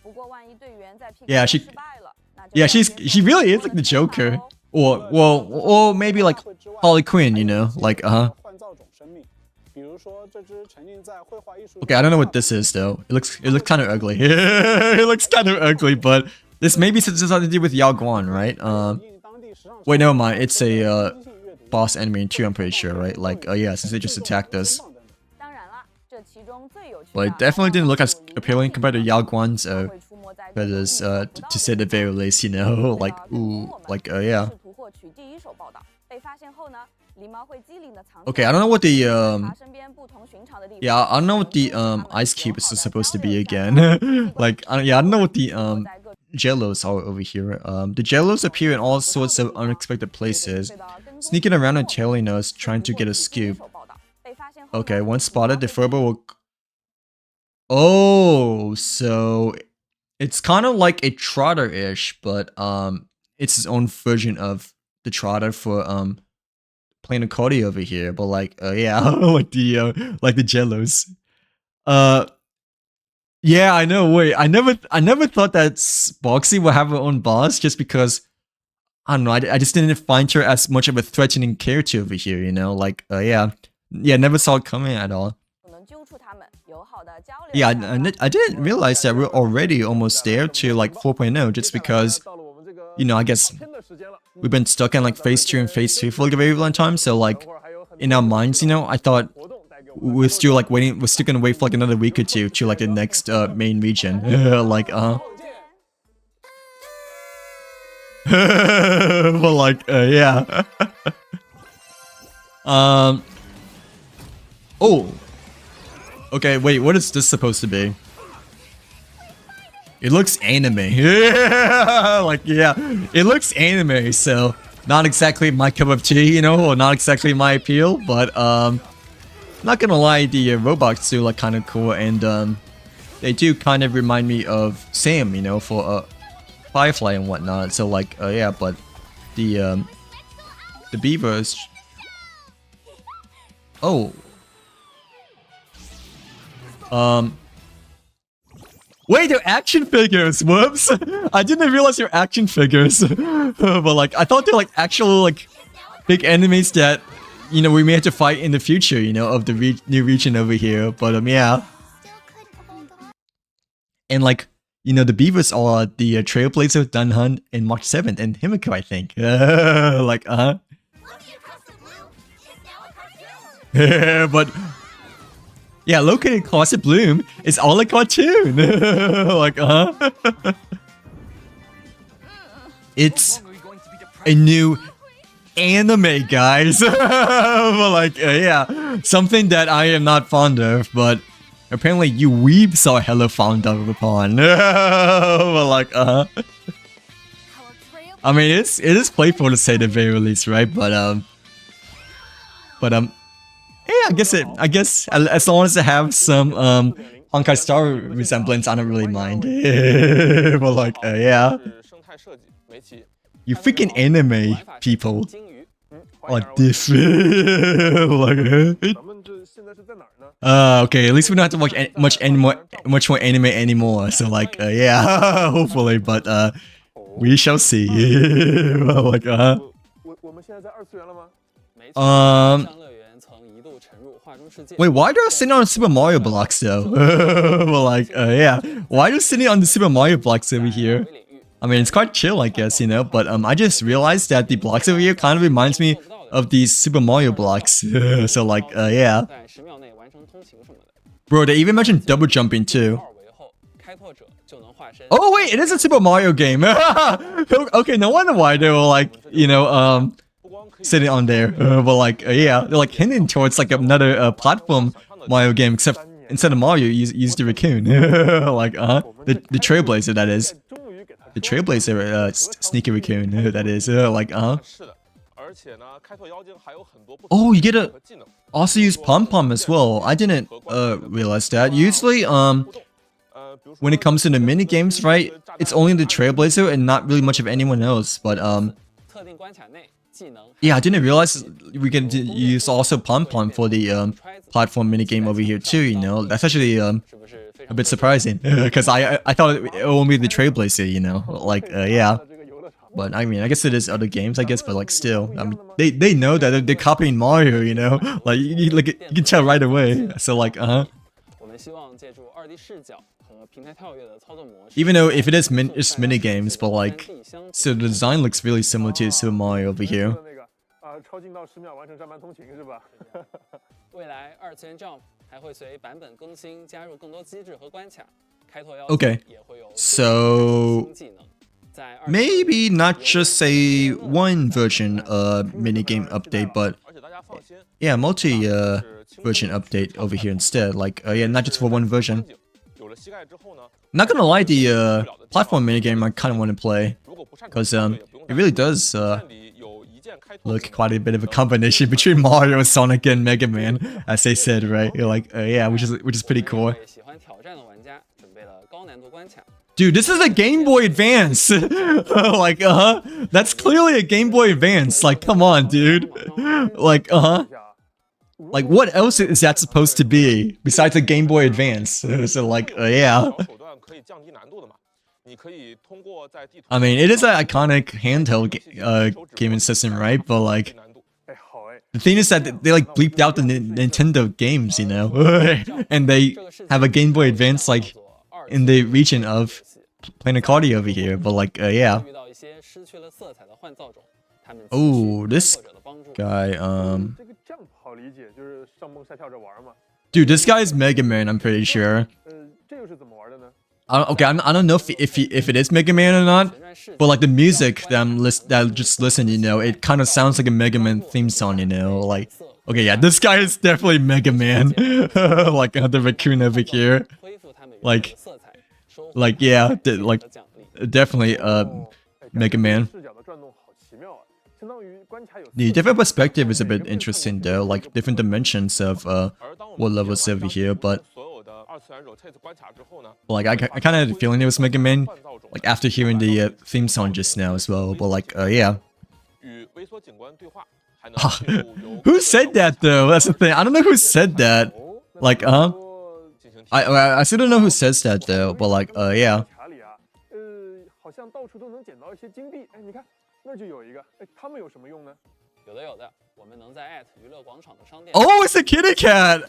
不过万一队员在 PK Yeah, 中 she- 失败了，那就 Yeah, 要 she really is like the Joker, or maybe like Harley Quinn, you know, like 换造种生命，比如说这只沉浸在绘画艺术。 Okay, I don't know what this is though. It looks kind of ugly. It looks kind of ugly, but this maybe something to do with Yao Guan, right? Wait, never mind. It's a boss enemy in 2, I'm pretty sure, right? Like yeah, since they just attacked us. 当然了，这其中最有趣 But 的 it definitely didn't look as appealing compared to Yao Guan's 会出没在 feathers, to say the very least, you know, like ooh, like yeah. 试图获取第一手报道，被发现后呢，狸猫会机灵的藏。 Okay, I don't know what the 他身边不同寻常的地方。 yeah, I don't know what the ice cube is supposed to be again. Like yeah, I don't know what the Jellos are over here. The Jellos appear in all sorts of unexpected places, sneaking around and tailing us, trying to get a scoop. Okay, once spotted, the Furbo will. Oh, so it's kind of like a Trotter-ish, but it's its own version of the Trotter for Planarcadia over here. But like yeah, like the Jellos. Yeah, I know. Wait, I never thought that Boxy would have her own boss just because I don't know. I just didn't find her as much of a threatening character over here. You know, like yeah, never saw it coming at all. 能揪出他们，友好的交流。 Yeah, I didn't realize that we're already almost there to like 4.0 just because, you know, I guess we've been stuck in like phase 2 and phase 3 for like a very long time. So like in our minds, you know, I thought we're still like waiting. We're still gonna wait for like another week or two to like the next main region. Like but like yeah. Oh. Okay, wait, what is this supposed to be? It looks anime. Like, yeah, it looks anime, so not exactly my cup of tea, you know, or not exactly my appeal, but, not gonna lie, the robots do look kind of cool, and, they do kind of remind me of Sam, you know, for, Firefly and whatnot, so, like, yeah, but the beavers... Oh. Wait, they're action figures. Whoops. I didn't realize they're action figures. But like, I thought they're like actual like big enemies that, you know, we may have to fight in the future, you know, of the new region over here. But yeah. And like, you know, the beavers are the Trailblazer, Dunhunt, and March 7th, and Himiko, I think. Like, but Yeah, located Closet Bloom is all a cartoon. Like, It's a new anime, guys. But like, yeah, something that I am not fond of, but apparently you weebs are hella fond of upon. But like, I mean, it is playful to say the very least, right? But yeah, I guess as long as it have some Honkai Star resemblance, I don't really mind. But like, yeah, you freaking anime people are different. Like, 咱们这现在是在哪儿呢？ okay, at least we don't have to watch much more anime anymore. So like, yeah, hopefully, but we shall see. Like, 我们现在在二次元了吗？ Wait, why are they sitting on Super Mario blocks though? Well, like, yeah, why are they sitting on the Super Mario blocks over here? I mean, it's quite chill, I guess, you know. But I just realized that the blocks over here kind of reminds me of these Super Mario blocks. So like, yeah. Bro, they even mentioned double jumping too. Oh wait, it is a Super Mario game. Okay, no wonder why they were like, you know, sitting on there. But like, yeah, they're like hinting towards like another platform Mario game, except instead of Mario, you use the raccoon. Like, the Trailblazer, that is. The Trailblazer, sneaky raccoon, that is. Like, Oh, you get to also use Pom Pom as well. I didn't realize that. Usually, when it comes to the mini games, right, it's only the Trailblazer and not really much of anyone else. But yeah, I didn't realize we can use also Pom Pom for the platform mini game over here too. You know, that's actually a bit surprising because I thought it would only be the Trailblazer. You know, like yeah. But I mean, I guess it is other games, I guess, but like still, I mean, they know that they're copying Mario, you know, like you can tell right away. So like, even though if it is it's mini games, but like, so the design looks really similar to Super Mario over here. Okay, so maybe not just a one version minigame update, but yeah, multi version update over here instead. Like yeah, not just for one version. Not gonna lie, the platform minigame I kind of want to play because it really does look quite a bit of a combination between Mario, Sonic, and Mega Man, as they said, right? You're like yeah, which is pretty cool. Dude, this is a Game Boy Advance. Like, that's clearly a Game Boy Advance. Like, come on, dude. Like, like, what else is that supposed to be besides a Game Boy Advance? So, like, yeah. I mean, it is an iconic handheld gaming system, right? But, like, the thing is that they, like, bleeped out the Nintendo games, you know? And they have a Game Boy Advance, like, in the region of Planarcadia over here, but like, yeah. Oh, this guy, dude, this guy is Mega Man, I'm pretty sure. Okay, I don't know if it is Mega Man or not, but like the music that I just listened, you know, it kind of sounds like a Mega Man theme song, you know, like, okay, yeah, this guy is definitely Mega Man. Like the raccoon over here, like yeah, like definitely Mega Man. The different perspective is a bit interesting though, like different dimensions of what levels over here, but like I kind of had a feeling it was Mega Man, like after hearing the theme song just now as well, but like yeah. Who said that though? That's the thing. I don't know who said that. Like I still don't know who says that though, but like yeah. Oh, it's a kitty cat.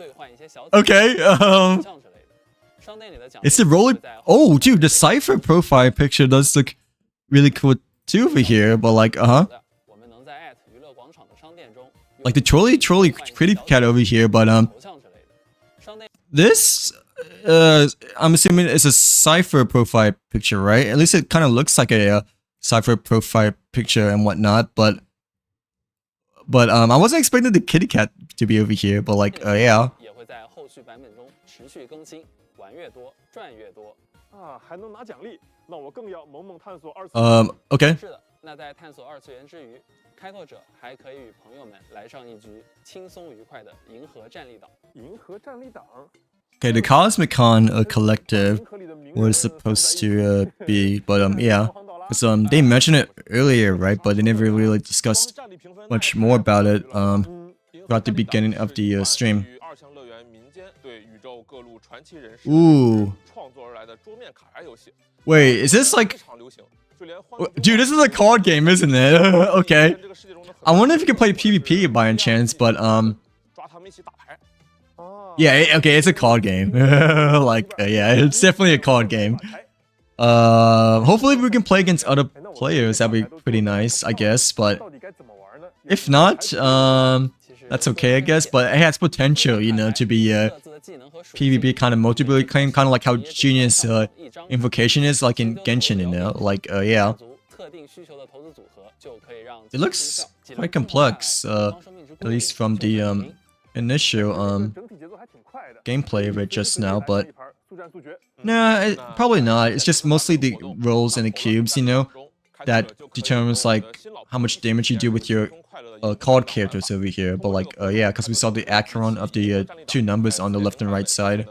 Okay. It's the roller. Oh, dude, the Cypher profile picture does look really cool too over here, but like like the trolley kitty cat over here, but This, I'm assuming it's a cipher profile picture, right? At least it kind of looks like a cipher profile picture and whatnot, but I wasn't expecting the kitty cat to be over here, but like, yeah. 也会在后续版本中持续更新，玩越多，赚越多。啊，还能拿奖励，那我更要猛猛探索二次。Okay. 是的，那在探索二次元之余，开拓者还可以与朋友们来上一局轻松愉快的银河战力岛。银河战力党。 Okay, the Cosmic Con collective was supposed to be, but yeah, because they mentioned it earlier, right? But they never really discussed much more about it throughout the beginning of the stream. Ooh. Wait, is this like? Dude, this is a card game, isn't it? Okay. I wonder if you can play PvP by any chance, but yeah, okay, it's a card game. Like, yeah, it's definitely a card game. Hopefully we can play against other players. That'd be pretty nice, I guess. But if not, that's okay, I guess. But it has potential, you know, to be PvP kind of multiplayer game, kind of like how Genius Invocation is, like in Genshin, you know, like, yeah. It looks quite complex, at least from the initial gameplay of it just now, but nah, probably not. It's just mostly the rolls and the cubes, you know, that determines like how much damage you do with your card characters over here. But like, yeah, because we saw the Acheron of the two numbers on the left and right side.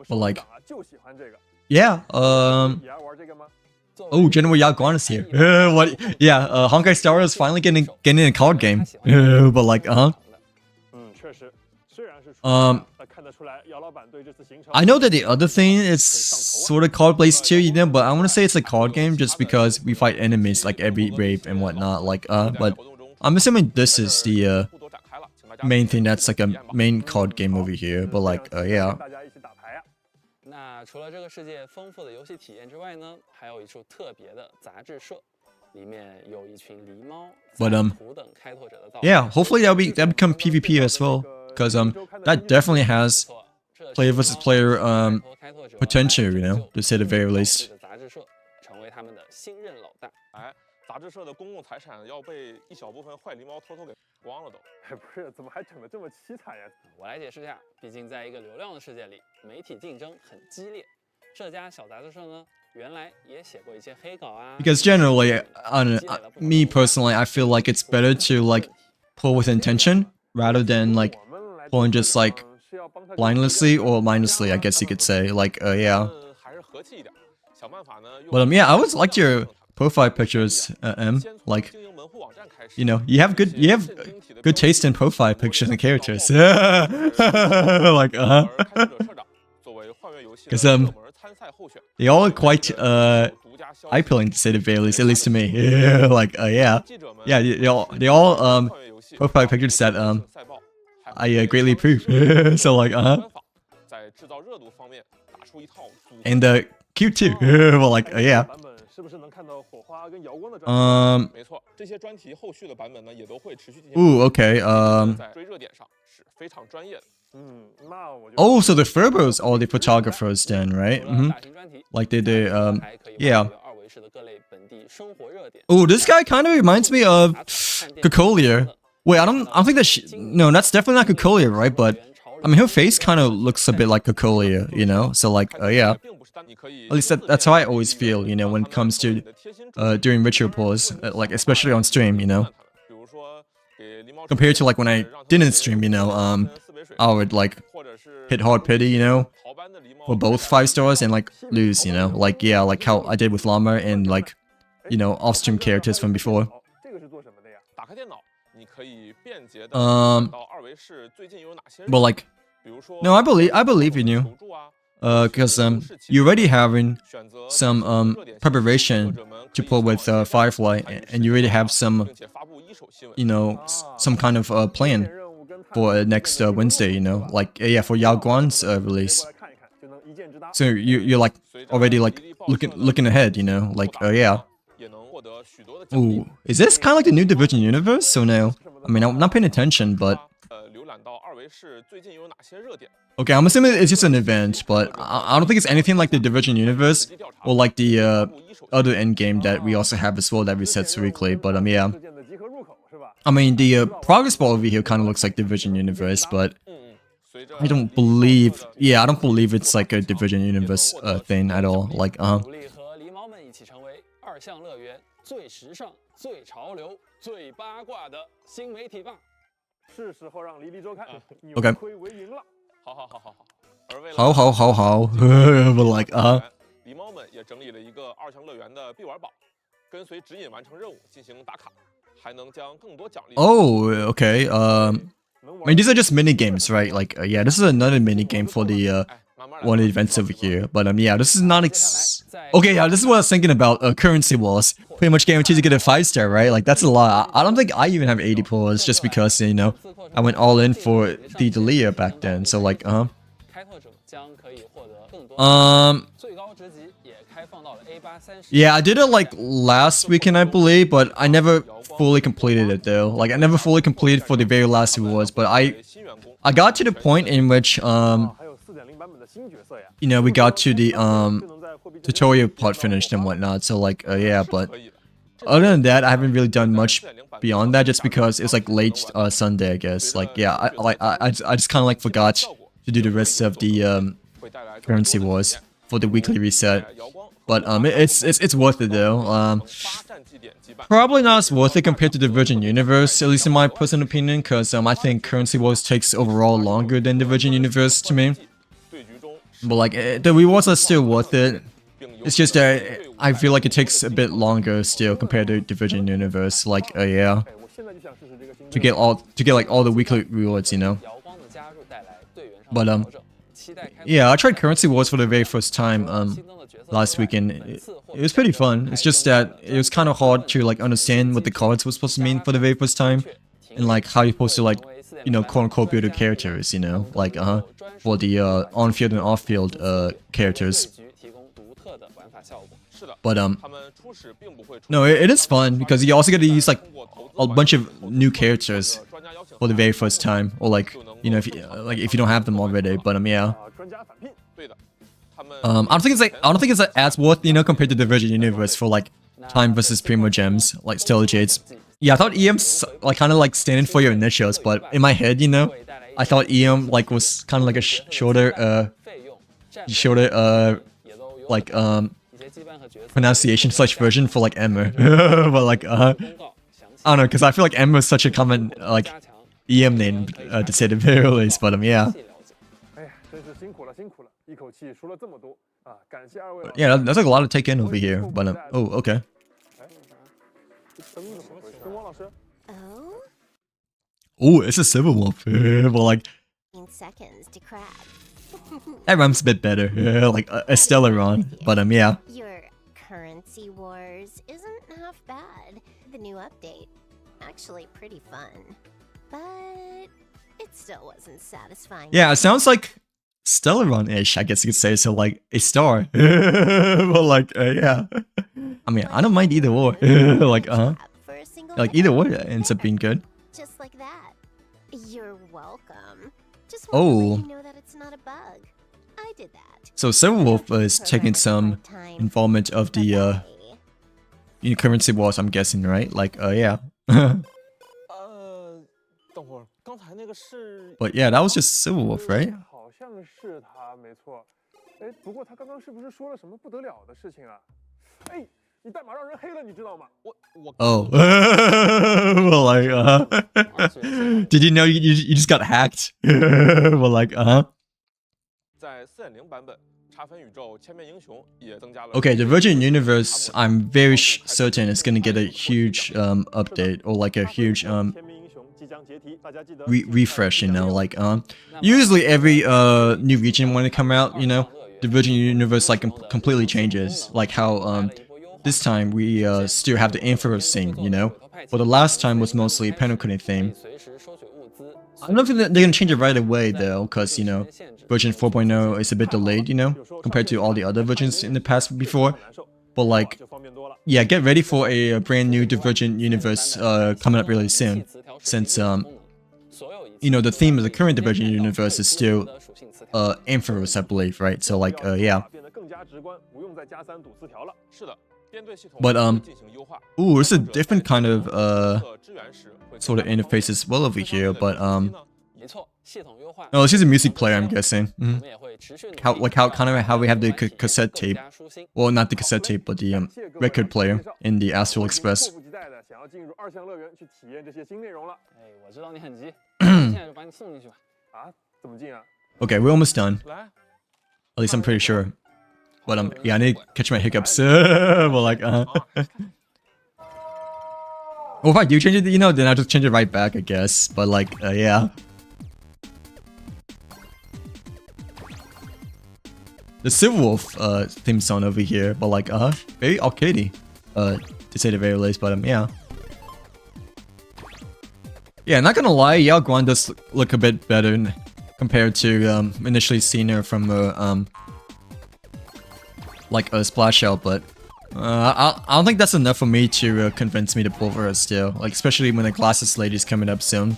But like, yeah, oh, General Yaguan is here. What? Yeah, Honkai Star Rail is finally getting a card game. But like, I know that the other thing is sort of card based too, you know, but I want to say it's a card game just because we fight enemies like every raid and whatnot. Like, but I'm assuming this is the main thing that's like a main card game over here. But like, yeah. 那除了这个世界丰富的游戏体验之外呢，还有一处特别的杂志社，里面有一群狸猫、图等开拓者的造。Yeah, hopefully that become PvP as well, because that definitely has player versus player potential, you know, to say the very least. 杂志社成为他们的新任老大。哎，杂志社的公共财产要被一小部分坏狸猫偷偷给光了都。哎，不是，怎么还整得这么凄惨呀？我来解释一下，毕竟在一个流量的世界里，媒体竞争很激烈。这家小杂志社呢，原来也写过一些黑稿啊。Because generally, me personally, I feel like it's better to like pull with intention rather than like pulling just like blindlessly or mindlessly, I guess you could say. Like, yeah. But yeah, I always liked your profile pictures, M. Like, you know, you have good taste in profile pictures and characters. Like, because they all are quite eye-appealing to say the very least, at least to me. Like, yeah, they all profile pictures that I greatly approve. So like, and cute too. Well, like, yeah. 是不是能看到火花跟瑶光的没错，这些专题后续的版本呢，也都会持续进行。Ooh, okay. 在追热点上是非常专业的。那我就 Oh, so the Furbos are the photographers then, right? Like they yeah. Oh, this guy kind of reminds me of Cocolia. Wait, I don't think that no, that's definitely not Cocolia, right? But I mean, her face kind of looks a bit like Cocolia, you know? So like, yeah. At least that's how I always feel, you know, when it comes to doing ritual pulls, like especially on stream, you know. Compared to like when I didn't stream, you know, I would like hit hard pity, you know, for both 5 stars and like lose, you know, like yeah, like how I did with Llama and like, you know, off-stream characters from before. But like, no, I believe in you. Because you're already having some preparation to pull with Firefly, and you already have some, you know, some kind of plan for next Wednesday, you know, like yeah, for Yao Guan's release. So you're like already like looking ahead, you know, like yeah. Ooh, is this kind of like the new Division universe? So no, I mean I'm not paying attention, but 版到二维市最近有哪些热点？ Okay, I'm assuming it's just an event, but I don't think it's anything like the Division Universe or like the other endgame that we also have as well that resets weekly. But yeah, 事件的集合入口是吧？ I mean the progress bar over here kind of looks like Division Universe, but 随着 I don't believe, yeah, I don't believe it's like a Division Universe thing at all. Like 努力和狸猫们一起成为二项乐园最时尚、最潮流、最八卦的新媒体吧。是时候让黎黎周刊扭 OK 亏为盈了。好。而为了 how, but like 狸猫们也整理了一个二项乐园的必玩宝，跟随指引完成任务进行打卡，还能将更多奖励。 oh, okay. I mean these are just mini games, right? Like yeah, this is another mini game for the one of the events over here. But yeah, this is not okay. Yeah, this is what I was thinking about. Currency wars, pretty much guaranteed to get a 5-star, right? Like that's a lot. I don't think I even have 80 pulls just because you know I went all in for the Delia back then. So like 开拓者将可以获得更多最高职级也开放到了 A830。 Yeah, I did it like last weekend, I believe, but I never fully completed it though. Like I never fully completed for the very last rewards, but I got to the point in which 还有4.0版本的新角色呀。 you know we got to the tutorial part finished and whatnot. So like yeah, but other than that, I haven't really done much beyond that just because it's like late Sunday, I guess. Like yeah, I just kind of like forgot to do the rest of the currency wars for the weekly reset. But it's worth it though. Probably not as worth it compared to the Virgin Universe, at least in my personal opinion, because I think currency wars takes overall longer than the Virgin Universe to me. But like the rewards are still worth it. It's just that I feel like it takes a bit longer still compared to the Virgin Universe. Like yeah, 哎，我现在就想试试这个新。 to get like all the weekly rewards, you know. But yeah, I tried currency wars for the very first time last weekend. It was pretty fun. It's just that it was kind of hard to like understand what the cards were supposed to mean for the very first time, and like how you're supposed to like you know quote unquote build your characters, you know, like for the on-field and off-field characters. But no, it is fun because you also get to use like a bunch of new characters for the very first time, or like you know if you don't have them already. But yeah. 专家返聘。 I don't think it's as worth, you know, compared to the Virgin Universe for like time versus Primo Gems, like Stellar Jades. Yeah, I thought EM's like kind of like standing for your initials, but in my head, you know, I thought EM like was kind of like a shorter like pronunciation / version for like Emma. But like I don't know, because I feel like Emma is such a common like EM name to say the very least. But yeah. 哎呀，真是辛苦了，辛苦了，一口气说了这么多啊！感谢二位。 Yeah, that's like a lot to take in over here. But oh, okay. 哎，灯怎么回事？灯光老师。 Oh, Oh, it's a Civil War. But like seconds to crack. that rhymes a bit better. Like a Stellaron. But yeah. Your currency wars isn't half bad. The new update, actually pretty fun. But it still wasn't satisfying. Yeah, it sounds like Stellaron-ish, I guess you could say. So like a star. But like yeah. I mean, I don't mind either or. Like For a single like either way ends up being good. Just like that. You're welcome. Just Oh. want to let you know that it's not a bug. I did that. So Civil Wolf is taking some involvement of the currency wars, I'm guessing, right? Like yeah. 等会儿，刚才那个是 But yeah, that was just Civil Wolf, right? 好像是他，没错。哎，不过他刚刚是不是说了什么不得了的事情啊？哎，你代码让人黑了，你知道吗？我 Oh. Well, like did you know you just got hacked? Well, like 在4.0版本查分宇宙千面英雄也增加了。 Okay, the Virgin Universe, I'm very certain it's gonna get a huge update or like a huge 千面英雄即将解体，大家记得 refresh, you know, like usually every new region when they come out, you know, the Virgin Universe like completely changes, like how this time we still have the Emperor's theme, you know, but the last time was mostly Pentecost theme. I don't think that they're gonna change it right away though, because you know, version 4.0 is a bit delayed, you know, compared to all the other versions in the past before. But like, 就方便多了。 yeah, get ready for a brand new Virgin Universe coming up really soon, since you know, the theme of the current Divergent Universe is still Ampharos, I believe, right? So like yeah. 变得更加直观，不用再加3堵4条了。是的，编队系统 But 进行优化。 ooh, it's a different kind of 支援时会 sort of interface as well over here, but 没错，系统优化。 oh, it's just a music player, I'm guessing. 我们也会持续努力 How we have the cassette tape. Well, not the cassette tape, but the record player in the Astral Express. 迫不及待的想要进入2项乐园去体验这些新内容了。哎，我知道你很急，现在就把你送进去吧。啊？怎么进啊？ Okay, we're almost done. 来， At least I'm pretty sure. But yeah, I need to catch my hiccups. Well, like well, if I do change it, you know, then I'll just change it right back, I guess. But like yeah. The Silver Wolf theme song over here, but like very arcadey, to say the very least. But yeah. Yeah, not gonna lie, Yao Guan does look a bit better compared to initially seeing her from like a splash out, but I don't think that's enough for me to convince me to pull for her still, like especially when the Glasses Lady's coming up soon.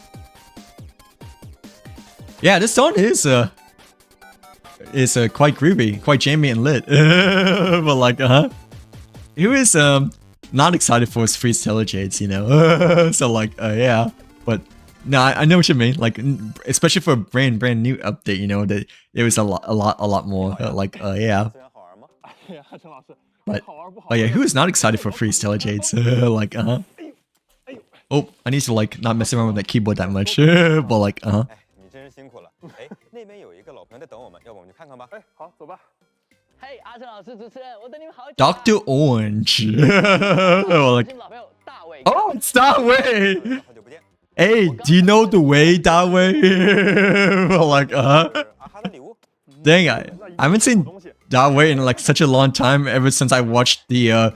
Yeah, this song is quite groovy, quite jammy and lit. But like who is not excited for his freeze Telejades, you know? So like yeah. But no, I know what you mean. Like, especially for a brand new update, you know, that it was a lot more. Like, yeah. But yeah, who is not excited for Freeze Telejades? Like, oh, I need to like not mess around with that keyboard that much. But like, 你真是辛苦了。哎，那边有一个老朋友在等我们，要不我们去看看吧？哎，好，走吧。嘿，阿成老师，主持人，我等你们好久。 Dr. Orange. Like, oh, it's that way. Hey, do you know the way that way? Like, dang, I haven't seen that way in like such a long time. Ever since I watched the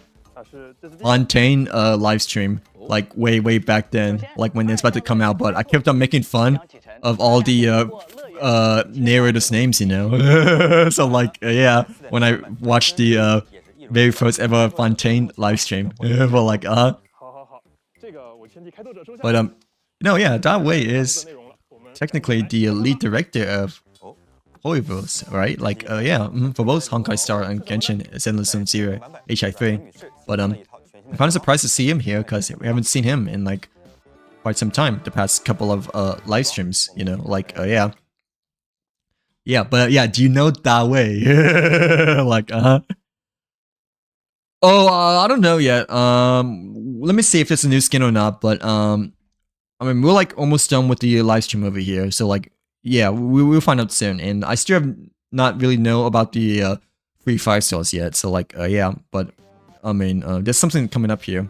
Fontaine live stream, like way back then, like when it's about to come out. But I kept on making fun of all the narrators' names, you know. So like, yeah, when I watched the very first ever Fontaine live stream, but like, but no, yeah, that way is technically the lead director of Hoiverse, right? Like, yeah, for both Honkai Star and Genshin Zenless Zone Zero HI3. But I'm kind of surprised to see him here because we haven't seen him in like quite some time. The past couple of live streams, you know, like, yeah. Yeah, but yeah, do you know that way? Like, oh, I don't know yet. Let me see if there's a new skin or not. But I mean, we're like almost done with the live stream over here. So like, yeah, we'll find out soon. And I still have not really know about the free 5 stars yet. So like, yeah, but I mean, there's something coming up here.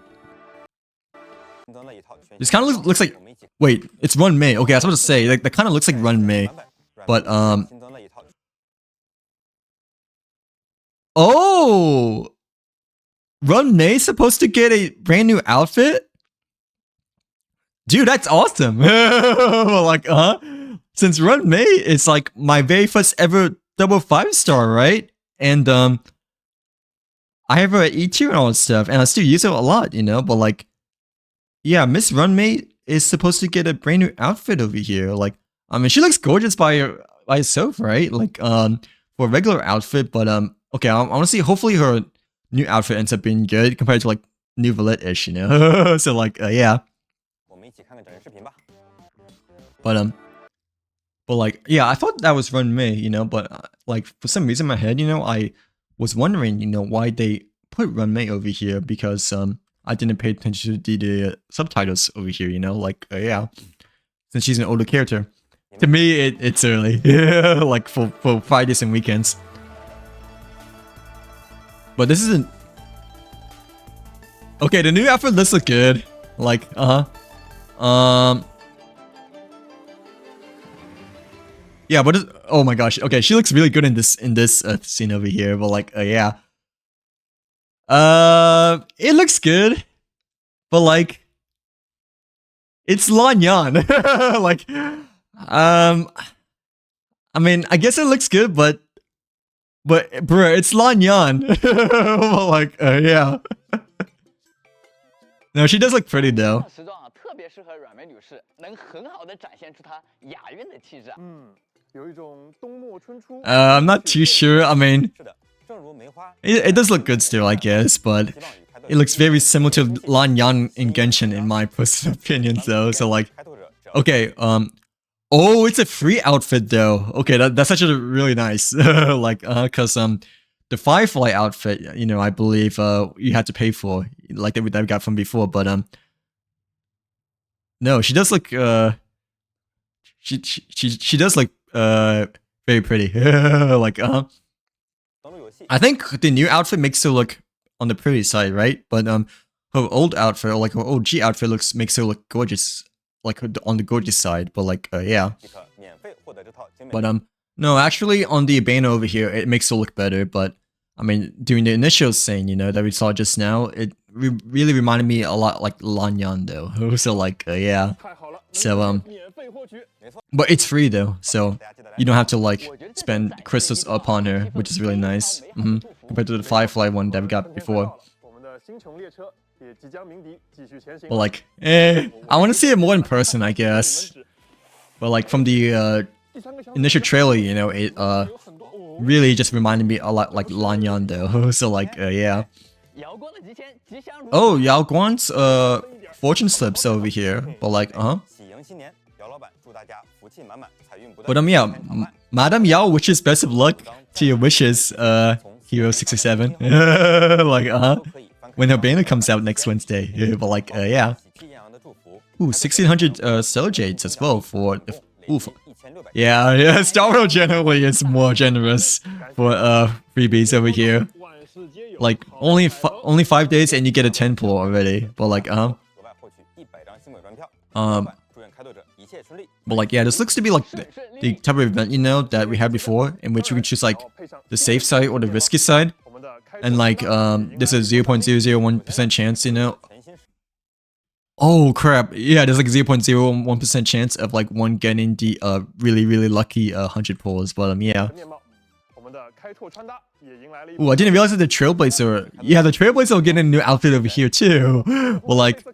This kind of looks like, wait, it's Run Mei. Okay, I was about to say, like, that kind of looks like Run Mei. But oh, Run Mei's supposed to get a brand new outfit? Dude, that's awesome. Like, since Run Mei is like my very first ever double 5-star, right? And I have her at E2 and all that stuff, and I still use her a lot, you know. But like, yeah, Miss Run Mei is supposed to get a brand new outfit over here. Like, I mean, she looks gorgeous by herself, right? Like, for a regular outfit. But okay, I want to see. Hopefully, her new outfit ends up being good compared to like New Valette-ish, you know. So like, yeah. But like, yeah, I thought that was Run Mei, you know, but like for some reason in my head, you know, I was wondering, you know, why they put Run Mei over here because I didn't pay attention to the subtitles over here, you know, like yeah, since she's an older character. To me, it's early, like for Fridays and weekends. But this isn't okay. The new outfit looks good, like yeah, but oh my gosh, okay, she looks really good in this scene over here. But like, yeah, it looks good, but like, it's Lanyan. Like, I mean, I guess it looks good, but bruh, it's Lanyan. Well, like, yeah. No, she does look pretty though. 特别适合阮梅女士，能很好的展现出她雅韵的气质啊。有一种冬末春初。I'm not too sure. I mean, 是的，正如梅花。it does look good still, I guess, but it looks very similar to Lan Yan in Genshin in my personal opinion, though. So like, okay, oh, it's a free outfit though. Okay, that's actually really nice. Like, cause the Firefly outfit, you know, I believe you had to pay for, like that we got from before, but no, she does look she does look very pretty. Like I think the new outfit makes her look on the pretty side, right? But her old outfit, or like her OG outfit, makes her look gorgeous, like on the gorgeous side. But like yeah. But no, actually on the Abana over here, it makes her look better. But I mean, during the initial scene, you know, that we saw just now, it really reminded me a lot like Lan Yan though. So like yeah. So but it's free though, so you don't have to like spend crystals upon her, which is really nice. Compared to the Firefly one that we got before. But like, I want to see it more in person, I guess. But like from the initial trailer, you know, it really just reminded me a lot like Lan Yan though. So like, yeah. Oh, Yao Guan's fortune slips over here, but like, But yeah, Madam Yao wishes best of luck to your wishes, Hero 67. Like, when her banner comes out next Wednesday. But like, yeah. Ooh, 1600 Stellar Jades as well for the... Ooh, yeah, Star Rail generally is more generous for freebies over here. Like, only 5 days and you get a 10 pull already. But like, but like, yeah, this looks to be like the type of event, you know, that we had before, in which we can choose like the safe side or the risky side. And like, there's a 0.001% chance, you know. Oh crap, yeah, there's like 0.01% chance of like one getting the really lucky 100 pulls, but yeah. Ooh, I didn't realize that the Trailblazer, yeah, the Trailblazer will get a new outfit over here too. Well, like,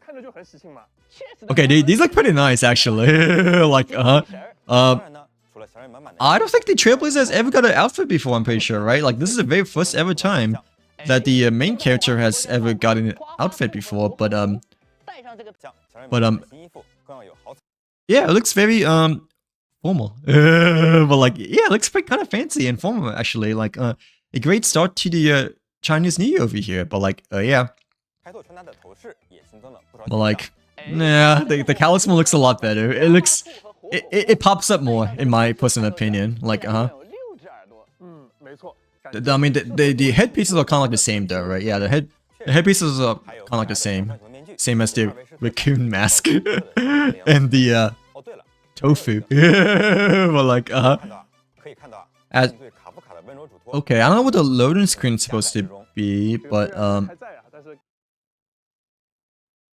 okay, these look pretty nice actually. Like, I don't think the Trailblazer has ever got an outfit before, I'm pretty sure, right? Like, this is the very first ever time that the main character has ever gotten an outfit before, but yeah, it looks very formal. But like, yeah, it looks kind of fancy and formal actually. Like, a great start to the Chinese New Year over here. But like, yeah. But like, nah, the Talisman looks a lot better. It looks, it pops up more in my personal opinion. Like, I mean, the headpieces are kind of like the same though, right? Yeah, the headpieces are kind of like the same as the raccoon mask and the tofu. But like, okay, I don't know what the loading screen is supposed to be, but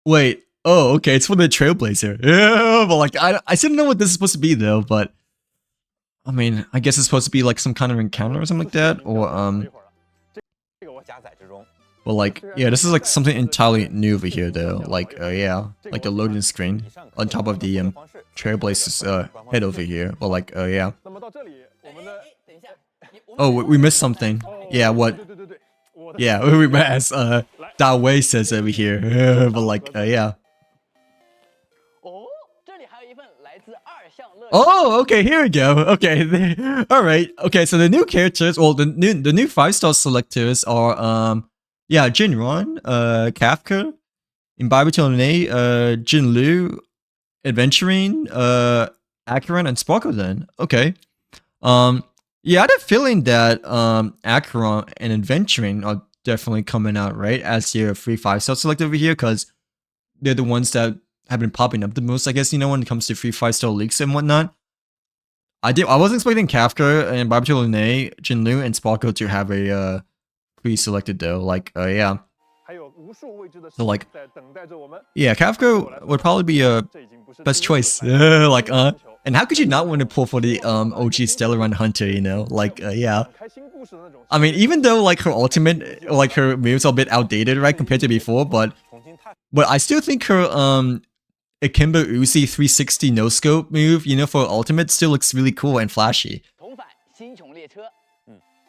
wait. Oh, okay, it's for the Trailblazer. Yeah, but like, I still don't know what this is supposed to be though. But I mean, I guess it's supposed to be like some kind of encounter or something like that, or But like, yeah, this is like something entirely new over here though. Like, yeah, like the loading screen on top of the Trailblazer's head over here. But like, yeah. Oh, we missed something. Yeah, what? Yeah, we missed. Da Wei says over here. But like, yeah. Oh, okay, here we go. Okay, all right. Okay, so the new characters, well, the new 5-star selectors are yeah, Jinron, Kafka, Imbibitor, Jin Lu, Adventuring, Acheron, and Sparkle then. Okay. Yeah, I had a feeling that Acheron and Adventuring are definitely coming out, right? As your free 5-star select over here, because they're the ones that have been popping up the most, I guess, you know, when it comes to free 5-star leaks and whatnot. I wasn't expecting Kafka and Imbibitor, Jin Lu, and Sparkle to have a pre-selected though, like, yeah. So like, yeah, Kafka would probably be a best choice. Like, and how could you not want to pull for the OG Stellar Run Hunter, you know? Like, yeah. I mean, even though like her ultimate, like her moves are a bit outdated, right, compared to before, but I still think her Akimbo Uzi 360 no scope move, you know, for ultimate still looks really cool and flashy. 重返新穹列车。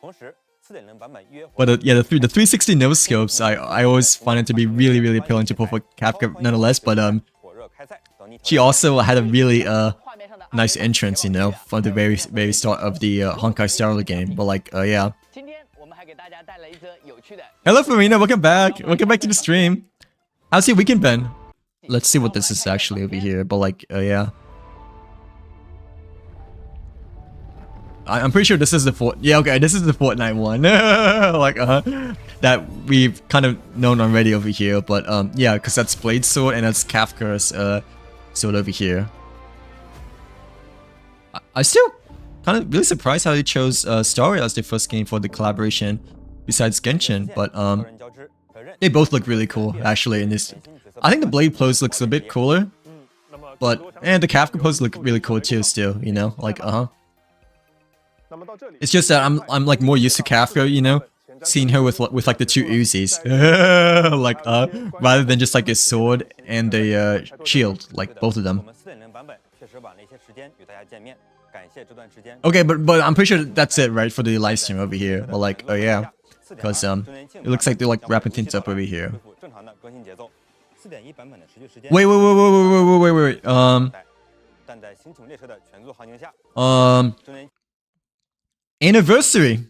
同时4.0版本约 But yeah, the 360 no scopes, I always find it to be really appealing to pull for Kafka nonetheless. But she also had a really nice entrance, you know, from the very start of the Honkai Star Rail game. But like, yeah. 今天我们还给大家带来一则有趣的。 Hello, Farina. Welcome back. Welcome back to the stream. How's your weekend been? Let's see what this is actually over here. But like, yeah. I'm pretty sure this is the this is the Fortnite one. Like, that we've kind of known already over here. But yeah, because that's Blade Sword and that's Kafka's sword over here. I still kind of really surprised how they chose Star Rail as their first game for the collaboration, besides Genshin. But they both look really cool actually in this. I think the Blade pose looks a bit cooler, but and the Kafka pose look really cool too. Still, you know, like It's just that I'm like more used to Kafka, you know, seeing her with like the two Uzis, like rather than just like a sword and a shield, like both of them. Okay, but I'm pretty sure that's it, right, for the live stream over here. But like, oh yeah, because it looks like they're like wrapping things up over here. Wait. Anniversary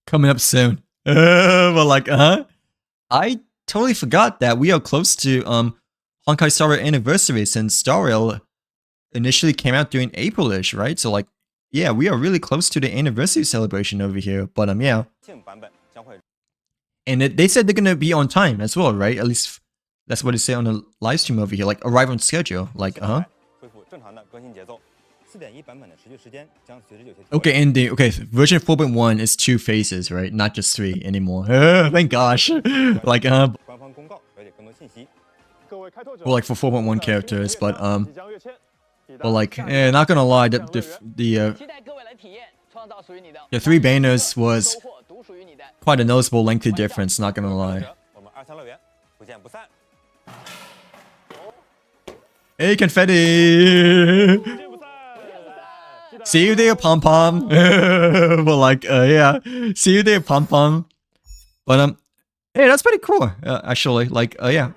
coming up soon. But like, I totally forgot that we are close to Honkai Star Rail anniversary, since Star Rail initially came out during April-ish, right? So like, yeah, we are really close to the anniversary celebration over here. But yeah, and they said they're gonna be on time as well, right? At least that's what they say on the live stream over here. Like, arrive on schedule. Like, Okay, and the version 4.1 is 2 phases, right? Not just 3 anymore. Thank gosh. Like well, like for 4.1 characters, but like, not gonna lie, the 3 banners was quite a noticeable lengthy difference, not gonna lie. Hey, confetti! See you there, Pom Pom. But like, yeah, see you there, Pom Pom. But hey, that's pretty cool, actually. Like, yeah.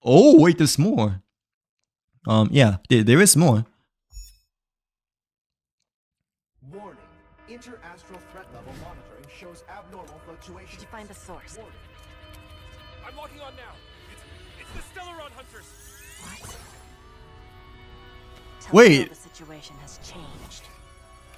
Oh, wait, there's more. Yeah, there is more. Warning: interastral threat level monitoring shows abnormal fluctuations. Did you find the source? I'm locking on now. It's the Stellaron hunters. What? Wait. The situation has changed.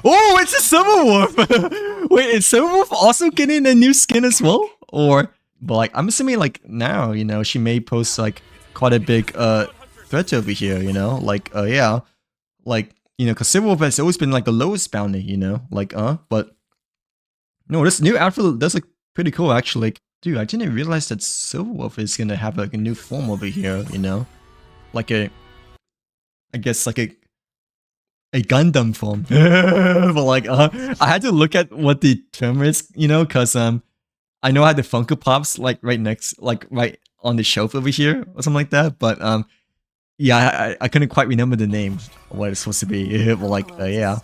Oh, it's a Silverwolf! Wait, is Silverwolf also getting a new skin as well? Or, but like, I'm assuming like now, you know, she may post like quite a big threat over here, you know? Like, yeah. Like, you know, because Silverwolf has always been like the lowest bounty, you know? Like, but no, this new outfit does look pretty cool actually. Like, dude, I didn't realize that Silverwolf is gonna have like a new form over here, you know? Like I guess like a Gundam form. But like, I had to look at what the term is, you know, because I know I had the Funko Pops like right next, like right on the shelf over here or something like that. But yeah, I couldn't quite remember the name of what it's supposed to be. But like, yeah.